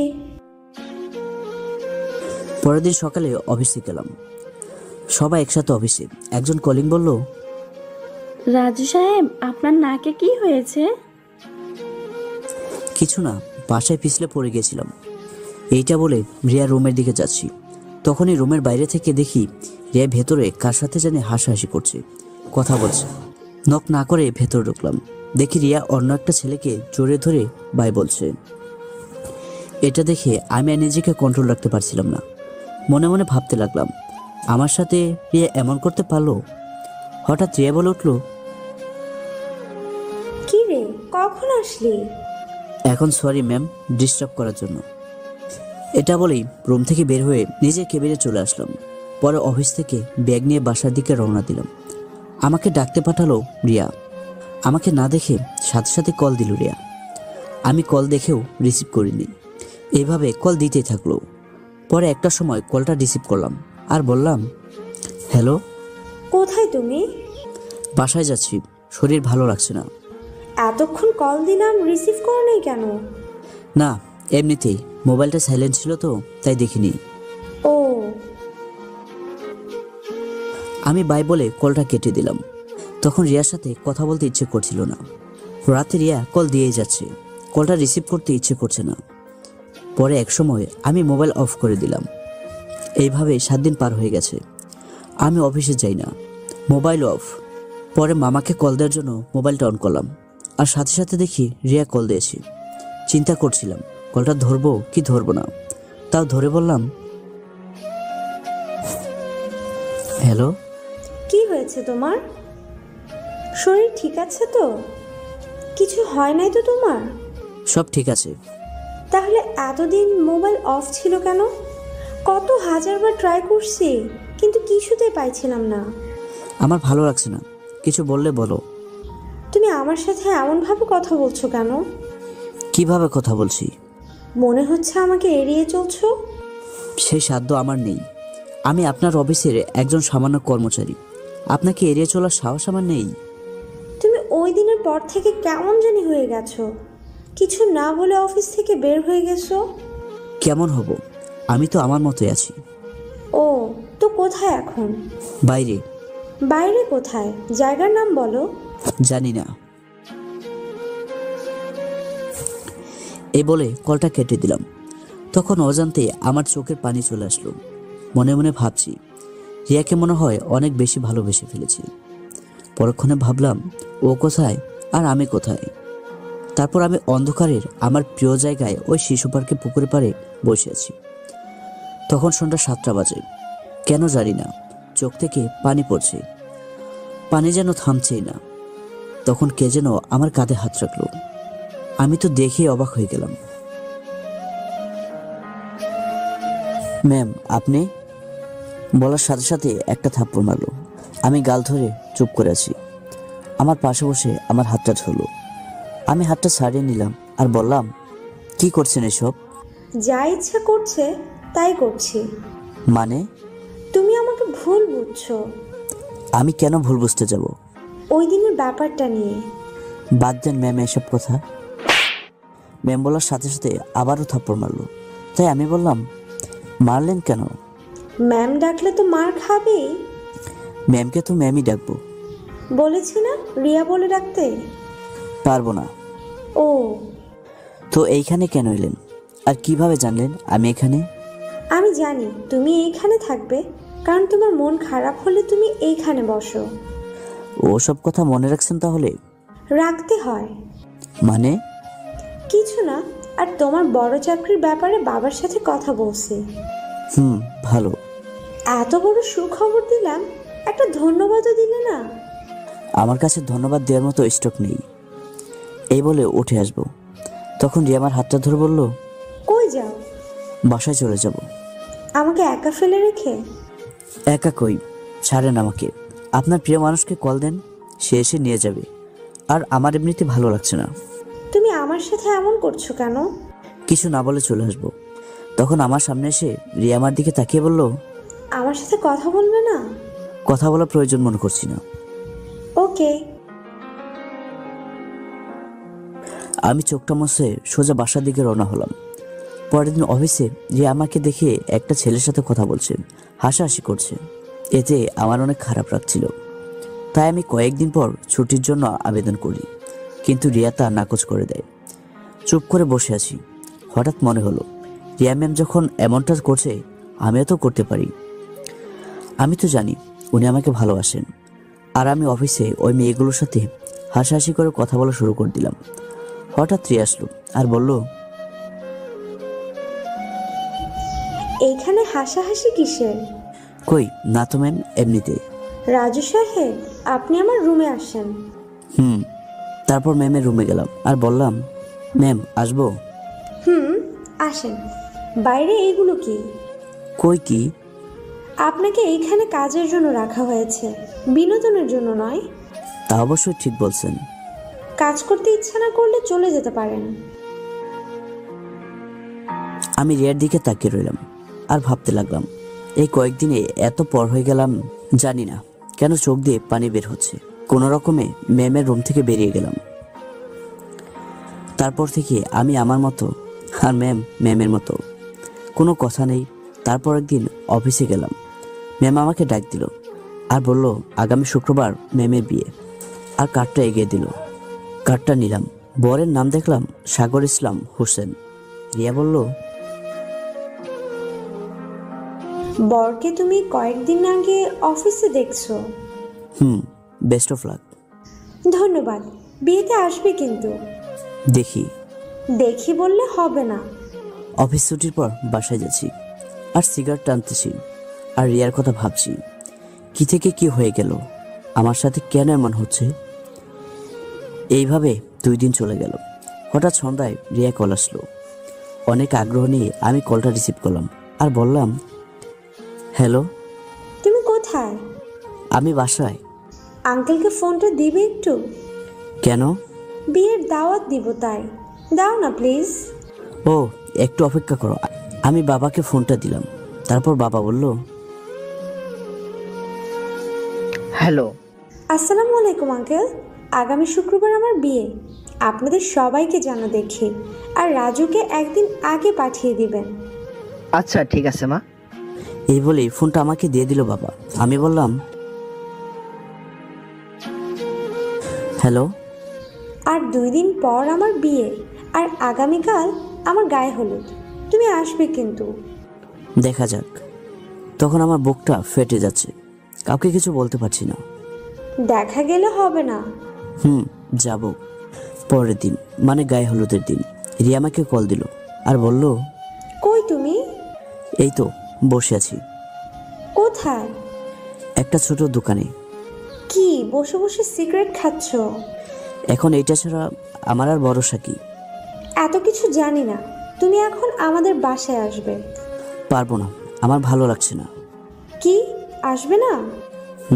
পরের দিন সকালে অফিসে গেলাম। সবাই একসাথে অফিসে। একজন কলিং বলল, রাজু সাহেব, আপনার নাকে কি হয়েছে? কিছু না, বাসায় পিছলে পড়ে গিয়েছিলাম। এইটা বলে রিয়া রুমের দিকে যাচ্ছি। তখনই রুমের বাইরে থেকে দেখি রিয়া ভেতরে কার সাথে জানি হাসাহাসি করছে, কথা বলছে। নক না করে ভেতরে ঢুকলাম। দেখি রিয়া অন্য একটা ছেলেকে জড়িয়ে ধরে বাই বলছে। এটা দেখে আমি আর নিজেকে কন্ট্রোল রাখতে পারছিলাম না। মনে মনে ভাবতে লাগলাম, আমার সাথে রিয়া এমন করতে পারলো? হঠাৎ রিয়া বলে উঠল, কি রে, কখন আসলি? এখন সরি ম্যাম, ডিস্টার্ব করার জন্য। এটা বলেই রুম থেকে বের হয়ে নিজের কেবিনে চলে আসলাম। পরে অফিস থেকে ব্যাগ নিয়ে বাসার দিকে রওনা দিলাম। আমাকে ডাকতে পাঠালো রিয়া। আমাকে না দেখে সাথে সাথে কল দিল রিয়া। আমি কল দেখেও রিসিভ করিনি। এভাবে কল দিতেই থাকলো। পরে একটা সময় কলটা রিসিভ করলাম আর বললাম, হ্যালো। কোথায় তুমি? বাসায় যাচ্ছি, শরীর ভালো লাগছে না। এতক্ষণ কল দিলাম, রিসিভ করো নাই কেন? না, এমনিতেই মোবাইলটা সাইলেন্ট ছিল তো, তাই দেখিনি। ও, আমি বাই বলে কলটা কেটে দিলাম। তখন রিয়ার সাথে কথা বলতে ইচ্ছে করছিল না। রাতে রিয়া কল দিয়েই যাচ্ছে, কলটা রিসিভ করতে ইচ্ছে করছে না। পরে এক সময় আমি মোবাইল অফ করে দিলাম। এইভাবে 7 দিন পার হয়ে গেছে। আমি অফিসে যাই না, মোবাইল অফ। পরে মামাকে কল দেওয়ার জন্য মোবাইলটা অন করলাম, আর সাথে সাথে দেখি রিয়া কল দিয়েছে। চিন্তা করছিলাম কলটা ধরবো কি ধরবো না, তাও ধরে বললাম, হ্যালো। কি হয়েছে তোমার? শরীর ঠিক আছে তো? কিছু হয় নাই তো তোমার? সব ঠিক আছে। তাহলে এতদিন মোবাইল অফ ছিল কেন? কত হাজারবার ট্রাই করছি, কিন্তু কিছুতেই পাইছিলাম না। আমার ভালো লাগছে না, কিছু বললে বলো। তুমি আমার সাথে এমনভাবে কথা বলছো কেন? কিভাবে কথা বলছি? মনে হচ্ছে আমাকে এড়িয়ে চলছো। সেই সাধ্য আমার নেই। আমি আপনার অফিসের একজন সামান্য কর্মচারী, আপনাকে এড়িয়ে চলার সাহস আমার নেই। তুমি ওই দিনের পর থেকে কেমন জানি হয়ে গেছো, কিছু না বলে অফিস থেকে বের হয়ে গেছো। কেমন হব? আমি তো আমার মতোই আছি। ও, তো কোথায় এখন? বাইরে। বাইরে কোথায়? জায়গার নাম বলো। জানি না। এই বলে কলটা কেটে দিলাম। তখন অজান্তে আমার চোখের পানি চলে আসলো। মনে মনে ভাবছি, রিয়াকে মনে হয় অনেক বেশি ভালোবেসে ফেলেছি। পরক্ষণে ভাবলাম, ও কোথায় আর আমি কোথায়। তারপর আমি অন্ধকারের আমার প্রিয় জায়গায় ওই শিশু পার্কে পুকুরে পাড়ে বসে আছি। তখন সন্ধ্যা 7টা বাজে। কেন জানি না চোখ থেকে পানি পড়ছে, পানি যেন থামছেই না। তখন কে যেন আমার কাঁধে হাত রাখলো। আমি তো দেখে অবাক হয়ে গেলাম। ম্যাম, আপনি? বলার সাথে সাথে একটা থাপ্পড় মারলো। আমি গাল ধরে চুপ করে আছি। আমার পাশে বসে আমার হাতটা ধরলো। আমি হাতটা ছাড়িয়ে নিলাম আর বললাম, কি করছেন এসব? যা ইচ্ছা করছে তাই করছি। মানে? তুমি আমাকে ভুল বুঝছো। আমি কেন ভুল বুঝতে যাব? ওই দিনের ব্যাপারটা নিয়ে। বাদ দেন ম্যাম এসব কথা। ম্যাম বলার সাথে সাথে আবারও থাপ্পড় মারলো। তাই আমি বললাম, মারলেন কেন? ম্যাম ডাকলে তো মার খাবেই। ম্যামকে তো ম্যামই ডাকবো। বলেছি না রিয়া বলে ডাকতে। পারবো না। ও, তো এইখানে কেন এলেন আর কিভাবে জানলেন আমি এখানে? আমি জানি তুমি এইখানে থাকবে, কারণ তোমার মন খারাপ হলে তুমি এইখানে বসো। ওসব কথা মনে রাখছেন তাহলে? রাখতে হয়। মানে? কিছু না, আর তোমার বড় চাকরির ব্যাপারে বাবার সাথে কথা বলছি। ভালো। এত বড় সুখবর দিলাম, একটা ধন্যবাদও দিলে না। আমার কাছে ধন্যবাদ দেওয়ার মতো স্টক নেই। এই বলে উঠে আসবো। তখন রিয়া আমার হাতটা ধরে বলল, কই যাও? বাসায় চলে যাব। আমাকে একা ফেলে রেখে? একা কই, ছাড়েন আমাকে। আপনার প্রিয় মানুষকে কল দেন, সে এসে নিয়ে যাবে। আর আমার এমনিতে ভালো লাগছে না। তুমি আমার সাথে এমন করছো কেন? কিছু না বলে চলে আসবো। তখন আমার সামনে এসে রিয়া আমার দিকে তাকিয়ে বলল, আমার সাথে কথা বলবে না? কথা বলার প্রয়োজন মনে করছি না। ওকে। আমি চোখটা মুছে সোজা বাসার দিকে রওনা হলাম। পরের দিন অফিসে রিয়া আমাকে দেখে একটা ছেলের সাথে কথা বলছে, হাসাহাসি করছে। এতে আমার অনেক খারাপ লাগছিল। তাই আমি কয়েকদিন পর ছুটির জন্য আবেদন করি, কিন্তু রিয়া তা নাকচ করে দেয়। চুপ করে বসে আছি। হঠাৎ মনে হলো, রিয়া ম্যাম যখন এমনটা করছে, আমিও তো করতে পারি। আমি তো জানি উনি আমাকে ভালোবাসেন, আর আমি অফিসে ওই মেয়েগুলোর সাথে হাসাহাসি করে কথা বলা শুরু করে দিলাম। হঠাৎ রিয়া আসলো আর বলল, এইখানে হাসাহাসি কিসের? কই না তো ম্যাম, এমনিতে। রাজু সাহেব, আপনি আমার রুমে আসেন। তারপর ম্যামের রুমে গেলাম আর বললাম, ম্যাম আসবো? আসেন। বাইরে এইগুলো কি? কই কি? আপনাকে এইখানে কাজের জন্য রাখা হয়েছে, বিনোদনের জন্য নয়। তা অবশ্যই ঠিক বলছেন। কাজ করতে ইচ্ছা না করলে চলে যেতে পারেন। আমি রিয়ার দিকে তাকিয়ে রইলাম আর ভাবতে লাগলাম, এই কয়েকদিনে এত পর হয়ে গেলাম, জানি না কেন চোখ দিয়ে পানি বের হচ্ছে। কোনো রকমে ম্যামের রুম থেকে বেরিয়ে গেলাম। তারপর থেকে আমি আমার মতো, আর ম্যাম ম্যামের মতো। কোনো কথা নেই। তারপর একদিন অফিসে গেলাম। ম্যাম আমাকে ডাক দিল আর বলল, আগামী শুক্রবার ম্যামের বিয়ে। আর কার্ডটা এগিয়ে দিল। কার্ডটা নিলাম। বরের নাম দেখলাম সাগর ইসলাম হোসেন। রিয়া বলল, বরকে তুমি কয়েকদিন আগে অফিসে দেখছো। Best of luck. ধন্যবাদ। বিয়েতে আসবে কিন্তু। দেখি দেখি বললে হবে না। অফিস ছুটির পর বাসায় যাচ্ছি আর সিগারেট টানতেছি আর রিয়ার কথা ভাবছি। কি থেকে কি হয়ে গেল, আমার সাথে কেন এমন হচ্ছে? এইভাবে 2 দিন চলে গেল। হঠাৎ সন্ধ্যায় রিয়া কল আসলো। অনেক আগ্রহ নিয়ে আমি কলটা রিসিভ করলাম আর বললাম, হ্যালো। তুমি কোথায়? আমি বাসায়। আঙ্কেলকে ফোনটা দিবে একটু? কেন? বিয়ের দাওয়াত দিব তাই। দাও না প্লিজ। ও, একটু অপেক্ষা করো। আমি বাবাকে ফোনটা দিলাম। তারপর বাবা বলল, হ্যালো। আসসালামু আলাইকুম আঙ্কেল। আগামী শুক্রবার আমার বিয়ে, আপনাদের সবাইকে জানা দেখি, আর রাজুকে একদিন আগে পাঠিয়ে দিবেন। আচ্ছা ঠিক আছে মা। এই বলেই ফোনটা আমাকে দিয়ে দিল বাবা। আমি বললাম, হ্যালো। আর 2 দিন পর আমার বিয়ে, আর আগামীকাল আমার গায়ে হলুদ। তুমি আসবে কিন্তু। দেখা যাক। তখন আমার বুকটা ফেটে যাচ্ছে। কাউকে কিছু বলতে পারছি না। দেখা গেলে হবে না। যাব। পরের দিন, মানে গায়ে হলুদের দিন, রিয়া আমাকে কল দিল আর বলল, কই তুমি? এই তো বসে আছি কোথায়? একটা ছোট দোকানে। কি বসে বসে সিগারেট খাচ্ছ? এখন এইটা ছাড়া আমার আর ভরসা কি? এত কিছু জানি না। তুমি এখন আমাদের বাসায় আসবে। পারবো না, আমার ভালো লাগছে না। কি আসবে না?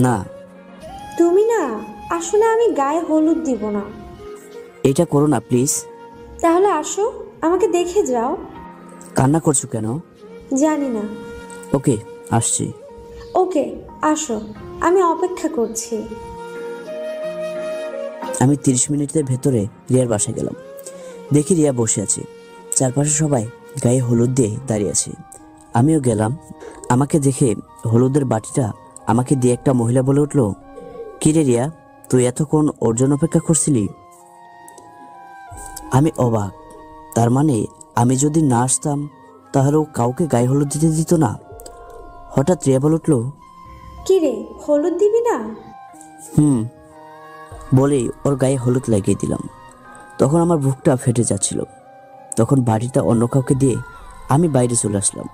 না। তুমি না, আসলে আমি গায়ে হলুদ দিব না। এটা করো না প্লিজ। তাহলে আসো, আমাকে দেখে যাও। কান্না করছো কেন? জানি না। ওকে, আসছি। ওকে, আসো, আমি অপেক্ষা করছি। আমি 30 মিনিটের ভেতরে রিয়ার বাসায় গেলাম। দেখি রিয়া বসে আছে। চারপাশে সবাই গায়ে হলুদ দিয়ে দাঁড়িয়ে আছে। আমিও গেলাম। আমাকে দেখে হলুদের বাটিটা আমাকে দিয়ে একটা মহিলা বলে উঠল, কি রে রিয়া, তুই এতক্ষণ ওর জন্য অপেক্ষা করছিলি? আমি অবাক। তার মানে আমি যদি না আসতাম তাহলে ও কাউকে গায়ে হলুদ দিতে দিত না। হঠাৎ রিয়া বলে উঠল, কি রে, হলুদ দিবি না? বলেই ওর গায়ে হলুদ লাগিয়ে দিলাম। তখন আমার বুকটা ফেটে যাচ্ছিল। তখন বাড়িটা অন্য কাউকে দিয়ে আমি বাইরে চলে আসলাম।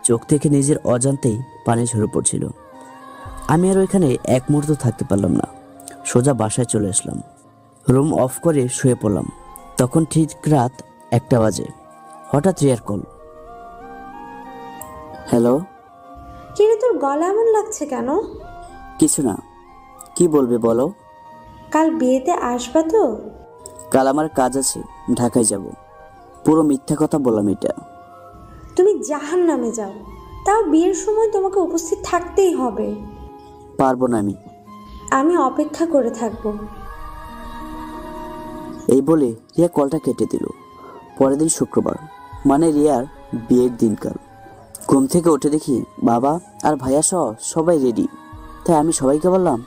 চোখ থেকে নিজের অজান্তেই পানি ঝরে পড়ছিল। আমি আর ওইখানে এক মুহূর্ত থাকতে পারলাম না। সোজা বাসায় চলে আসলাম। রুম অফ করে শুয়ে পড়লাম। তখন ঠিক রাত 1টা বাজে। হঠাৎ রিয়ার কল। হ্যালো। কি রে, তোর গলা এমন লাগছে কেন? কিছু না। কি বলবে বলো? কাল বিয়েতে আসবা তো? কাল আমার কাজ আছে, ঢাকায় যাব। পুরো মিথ্যা কথা বললাম এটা। তুমি জাহান্নামে যাও, তাও বিয়ের সময় তোমাকে উপস্থিত থাকতেই হবে। পারবো না আমি। আমি অপেক্ষা করে থাকবো। এই বলে রিয়া কলটা কেটে দিল। পরের দিন শুক্রবার মানে রিয়ার বিয়ের দিনকাল। ঘুম থেকে উঠে দেখি বাবা আর ভাইয়া সহ সবাই রেডি। তাই আমি সবাইকে বললাম,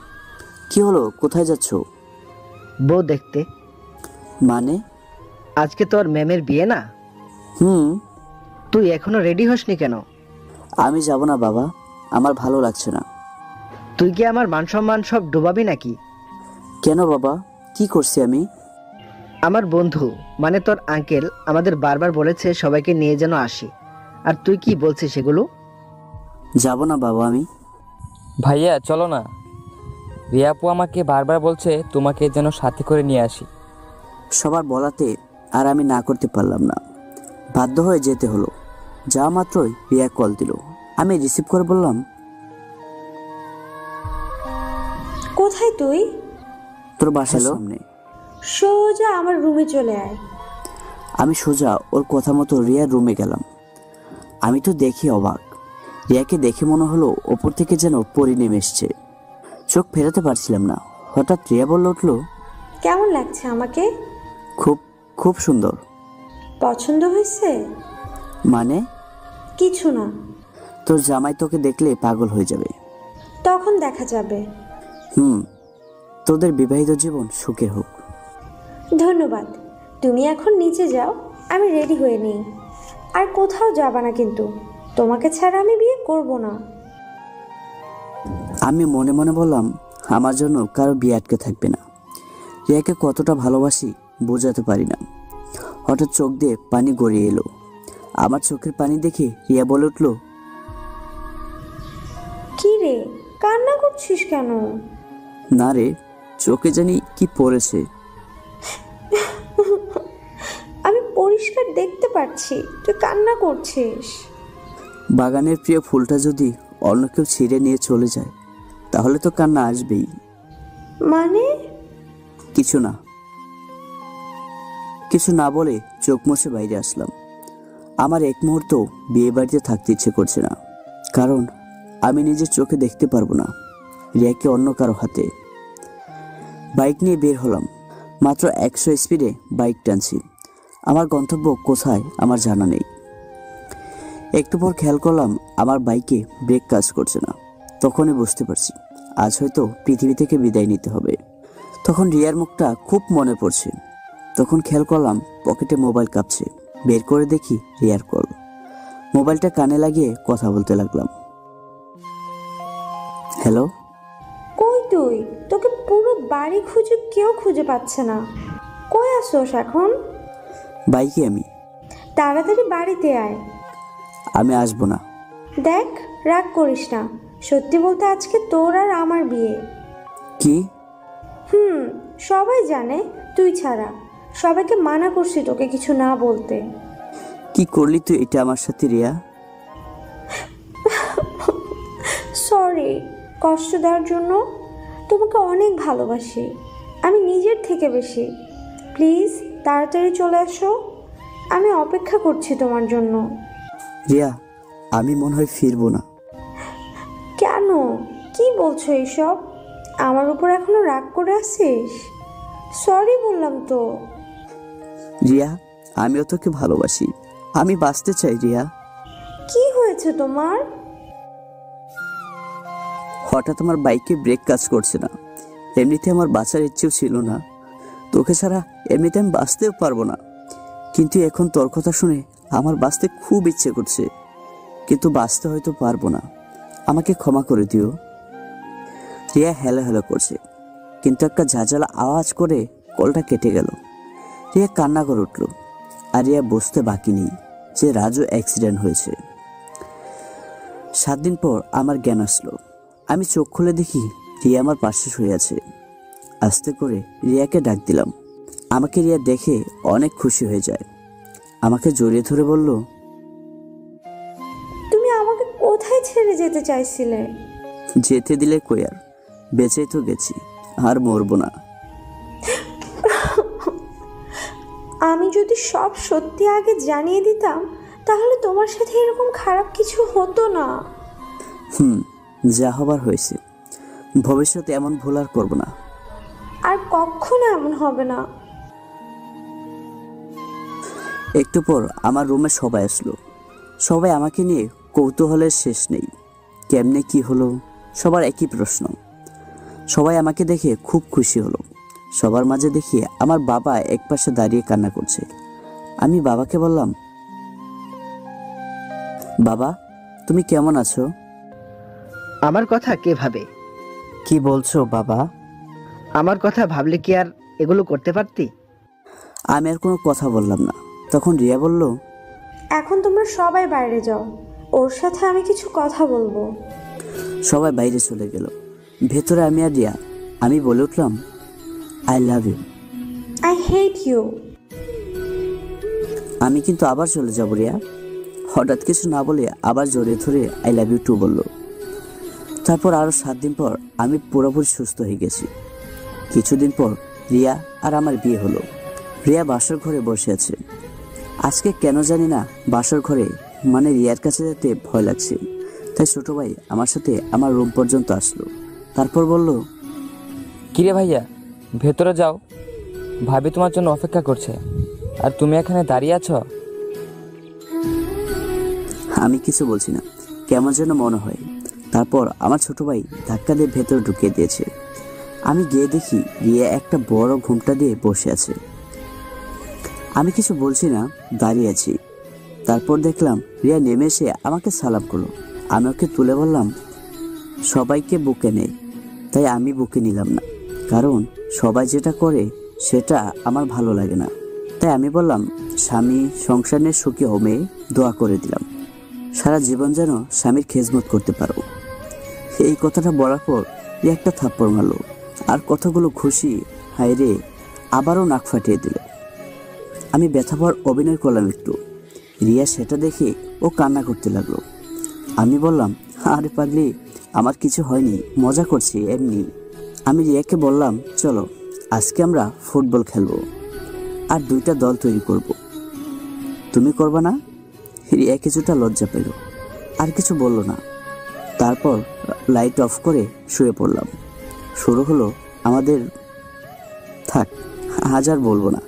কি হলো, কোথায় যাচ্ছ? বউ দেখতে। মানে? আজকে তোর ম্যামের বিয়ে না? হুম। তুই এখনো রেডি হসনি কেন? আমি যাব না বাবা, আমার ভালো লাগছে না। তুই কি আমার মান সম্মান সব ডুবাবি নাকি? কেন বাবা, কি করছি আমি? আমার বন্ধু মানে তোর আঙ্কেল আমাদের বারবার বলেছে সবাইকে নিয়ে যেন আসি, আর তুই কি বলছিস সেগুলো? যাব না বাবা আমি। ভাইয়া চলো না, রিয়াপু আমাকে বারবার বলছে তোমাকে যেন সাথে করে নিয়ে আসি। সবার বলাতে আর আমি না করতে পারলাম না, বাধ্য হয়ে যেতে হলো। যা মাত্রই রিয়া কল দিল, আমি রিসিভ করে বললাম, কোথায় তুই? তোর বাসার সামনে। সোজা আমার রুমে চলে আয়। আমি সোজা ওর কথা মতো রিয়ার রুমে গেলাম। আমি তো দেখি অবাক, রিয়াকে দেখে মনে হলো ওপর থেকে যেন পরি নেমে এসছে। চোখ ফেরাতে পারছিলাম না। হঠাৎ রিয়া বলল উঠল, কেমন লাগছে আমাকে? খুব খুব সুন্দর। পছন্দ হয়েছে? মানে? কিছু না। তোর জামাই তোকে দেখলে পাগল হয়ে যাবে। তখন দেখা যাবে। তোদের বিবাহিত জীবন সুখের হোক। ধন্যবাদ। তুমি এখন নিচে যাও, আমি রেডি হয়ে নিই। আর কোথাও যাবা না কিন্তু, তোমাকে ছাড়া আমি বিয়ে করব না। আমি মনে মনে বললাম, আমার জন্য কারো বিয়ে আটকে থাকবে না। রিয়াকে কতটা ভালোবাসি বোঝাতে পারি না। হঠাৎ চোখ দিয়ে পানি গড়িয়ে এলো। আমার চোখের পানি দেখে রিয়া বলে উঠল, কি রে, কান্না করছিস কেন? না রে, চোখে জানি কি পড়েছে। আমি পরিষ্কার দেখতে পাচ্ছি তুই কান্না করছিস। বাগানের প্রিয় ফুলটা যদি অন্য কেউ ছিঁড়ে নিয়ে চলে যায়, তাহলে তো কান্না আসবেই। মানে? কিছু না। কিছু না বলে চোখ মুছে বাইরে আসলাম। আমার এক মুহূর্ত বিয়ে বাড়িতে থাকতে ইচ্ছে করছে না, কারণ আমি নিজের চোখে দেখতে পারবো না রিয়াকে অন্য কারো হাতে। বাইক নিয়ে বের হলাম। মাত্র 100 স্পিডে বাইক টানছি। আমার গন্তব্য কোথায় আমার জানা নেই। একটু পর খেয়াল করলাম আমার বাইকে ব্রেক কাজ করছে না। তখনই বুঝতে পারছি আজ হয়তো পৃথিবী থেকে বিদায় নিতে হবে। তখন রিয়ার মুখটা খুব মনে পড়ছে। তখন খেয়াল করলাম পকেটে মোবাইল কাঁপছে। বের করে দেখি রিয়ার কল। মোবাইলটা কানে লাগিয়ে কথা বলতে লাগলাম। হ্যালো। কই তুই? তোকে পুরো বাড়ি খুঁজে কেউ খুঁজে পাচ্ছে না। কই আসোস এখন? বাইকে আমি। তাড়াতাড়ি বাড়িতে আয়। আমি আসবো না। দেখ, রাগ করিস না। সত্যি বলতে আজকে তোর আর আমার বিয়ে। কি? সবাই জানে, তুই ছাড়া। সবাইকে মানা করছি তোকে কিছু না বলতে। কি করলি তুই এটা আমার সাথে রিয়া? সরি কষ্ট দেওয়ার জন্য। তোমাকে অনেক ভালোবাসি, আমি নিজের থেকে বেশি। প্লিজ তাড়াতাড়ি চলে আসো, আমি অপেক্ষা করছি তোমার জন্য। রিয়া, আমি মনে হয় ফিরবো না। কেন? কি বলছো এইসব? আমার উপর এখনো রাগ করে আছিস? সরি বললাম তো। রিয়া, আমিও তোকে ভালোবাসি, আমি বাঁচতে চাই রিয়া। কি হয়েছে তোমার? হঠাৎ আমার বাইকে ব্রেক কাজ করছে না। এমনিতে আমার বাঁচার ইচ্ছেও ছিল না। তোকে ছাড়া এমনিতে আমি বাঁচতেও পারবো না। কিন্তু এখন তোর কথা শুনে আমার বাঁচতে খুব ইচ্ছে করছে, কিন্তু বাঁচতে হয়তো পারবো না। আমাকে ক্ষমা করে দিও। রিয়া হেলো হেলো করছে, কিন্তু একটা ঝাঁঝালা আওয়াজ করে কলটা কেটে গেল। রিয়া কান্না করে উঠল। আর রিয়া বুঝতে বাকি নেই যে রাজু অ্যাক্সিডেন্ট হয়েছে। 7 দিন পর আমার জ্ঞান আসলো। আমি চোখ খুলে দেখি রিয়া আমার পাশে শুয়ে আছে। আস্তে করে রিয়াকে ডাক দিলাম। আমাকে রিয়া দেখে অনেক খুশি হয়ে যায়। আমাকে জড়িয়ে ধরে বলল, তুমি আমাকে কোথায় ছেড়ে যেতে চাইছিলে? যেতে দিলে কই আর, বেঁচেই তো গেছি, আর মরবো না। আমি যদি সব সত্যি আগে জানিয়ে দিতাম, তাহলে তোমার সাথে এরকম খারাপ কিছু হতো না। যা হবার হয়েছে। ভবিষ্যতে এমন ভুল আর করবো না। আর কখনো এমন হবে না। একটু পর আমার রুমে সবাই আসলো। সবাই আমাকে নিয়ে কৌতূহলের শেষ নেই। কেমনে কি হলো, সবার একই প্রশ্ন। সবাই আমাকে দেখে খুব খুশি হলো। সবার মাঝে দেখি আমার বাবা একপাশে দাঁড়িয়ে কান্না করছে। আমি বাবাকে বললাম, বাবা তুমি কেমন আছো? আমার কথা কে ভাবে? কি বলছো বাবা? আমার কথা ভাবলে কি আর এগুলো করতে পারতি? আমি আর কোনো কথা বললাম না। তখন রিয়া বলল, এখন তোমরা সবাই বাইরে যাও, ওর সাথে আমি কিছু কথা বলবো। সবাই বাইরে চলে গেল। ভেতরে আমি আর রিয়া। আমি বলে উঠলাম, I love you. I hate you. আমি কিন্তু আবার চলে যাব রিয়া। হঠাৎ কিছু না বলে আবার জড়িয়ে ধরে আই লাভ ইউ টু বলল। তারপর আরো 7 দিন পর আমি পুরোপুরি সুস্থ হয়ে গেছি। কিছুদিন পর রিয়া আর আমার বিয়ে হলো। রিয়া বাসর ঘরে বসে আছে। আজকে কেন জানি না বাসর ঘরে মানে রিয়ার কাছে যেতে ভয় লাগছে। তাই ছোট ভাই আমার সাথে আমার রুম পর্যন্ত আসলো। তারপর বলল, কিরে ভাইয়া, ভেতরে যাও, ভাবি তোমার জন্য অপেক্ষা করছে, আর তুমি এখানে দাঁড়িয়ে আছো। আমি কিছু বলছি না, কেমন যেন মনে হয়। তারপর আমার ছোট ভাই ধাক্কা দিয়ে ভেতরে ঢুকিয়ে দিয়েছে। আমি গিয়ে দেখি রিয়া একটা বড় ঘুমটা দিয়ে বসে আছে। আমি কিছু বলছি না, দাঁড়িয়ে আছি। তারপর দেখলাম রিয়া নেমে এসে আমাকে সালাম করলো। আমি ওকে তুলে বললাম, সবাইকে বুকে নেই, তাই আমি বুকে নিলাম না, কারণ সবাই যেটা করে সেটা আমার ভালো লাগে না। তাই আমি বললাম, স্বামী সংসার নিয়ে সুখী হবে, দোয়া করে দিলাম, সারা জীবন যেন স্বামীর খেজমত করতে পারো। এই কথাটা বলার পর রিয়া একটা থাপ্পড় মারলো, আর কতগুলো খুশি হায় রে আবারও নাক ফাটিয়ে দিল। আমি ব্যথা পাওয়ার অভিনয় করলাম একটু। রিয়া সেটা দেখে ও কান্না করতে লাগলো। আমি বললাম, আরে পাগলি, আমার কিছু হয়নি, মজা করছি এমনি। আমি রিয়াকে বললাম, চলো আজকে আমরা ফুটবল খেলবো আর 2টা দল তৈরি করব। তুমি করবা না? রিয়া কিছুটা লজ্জা পেল, আর কিছু বলল না। তারপর লাইট অফ করে শুয়ে পড়লাম। শুরু হলো আমাদের, থাক আজ আর বলবো না।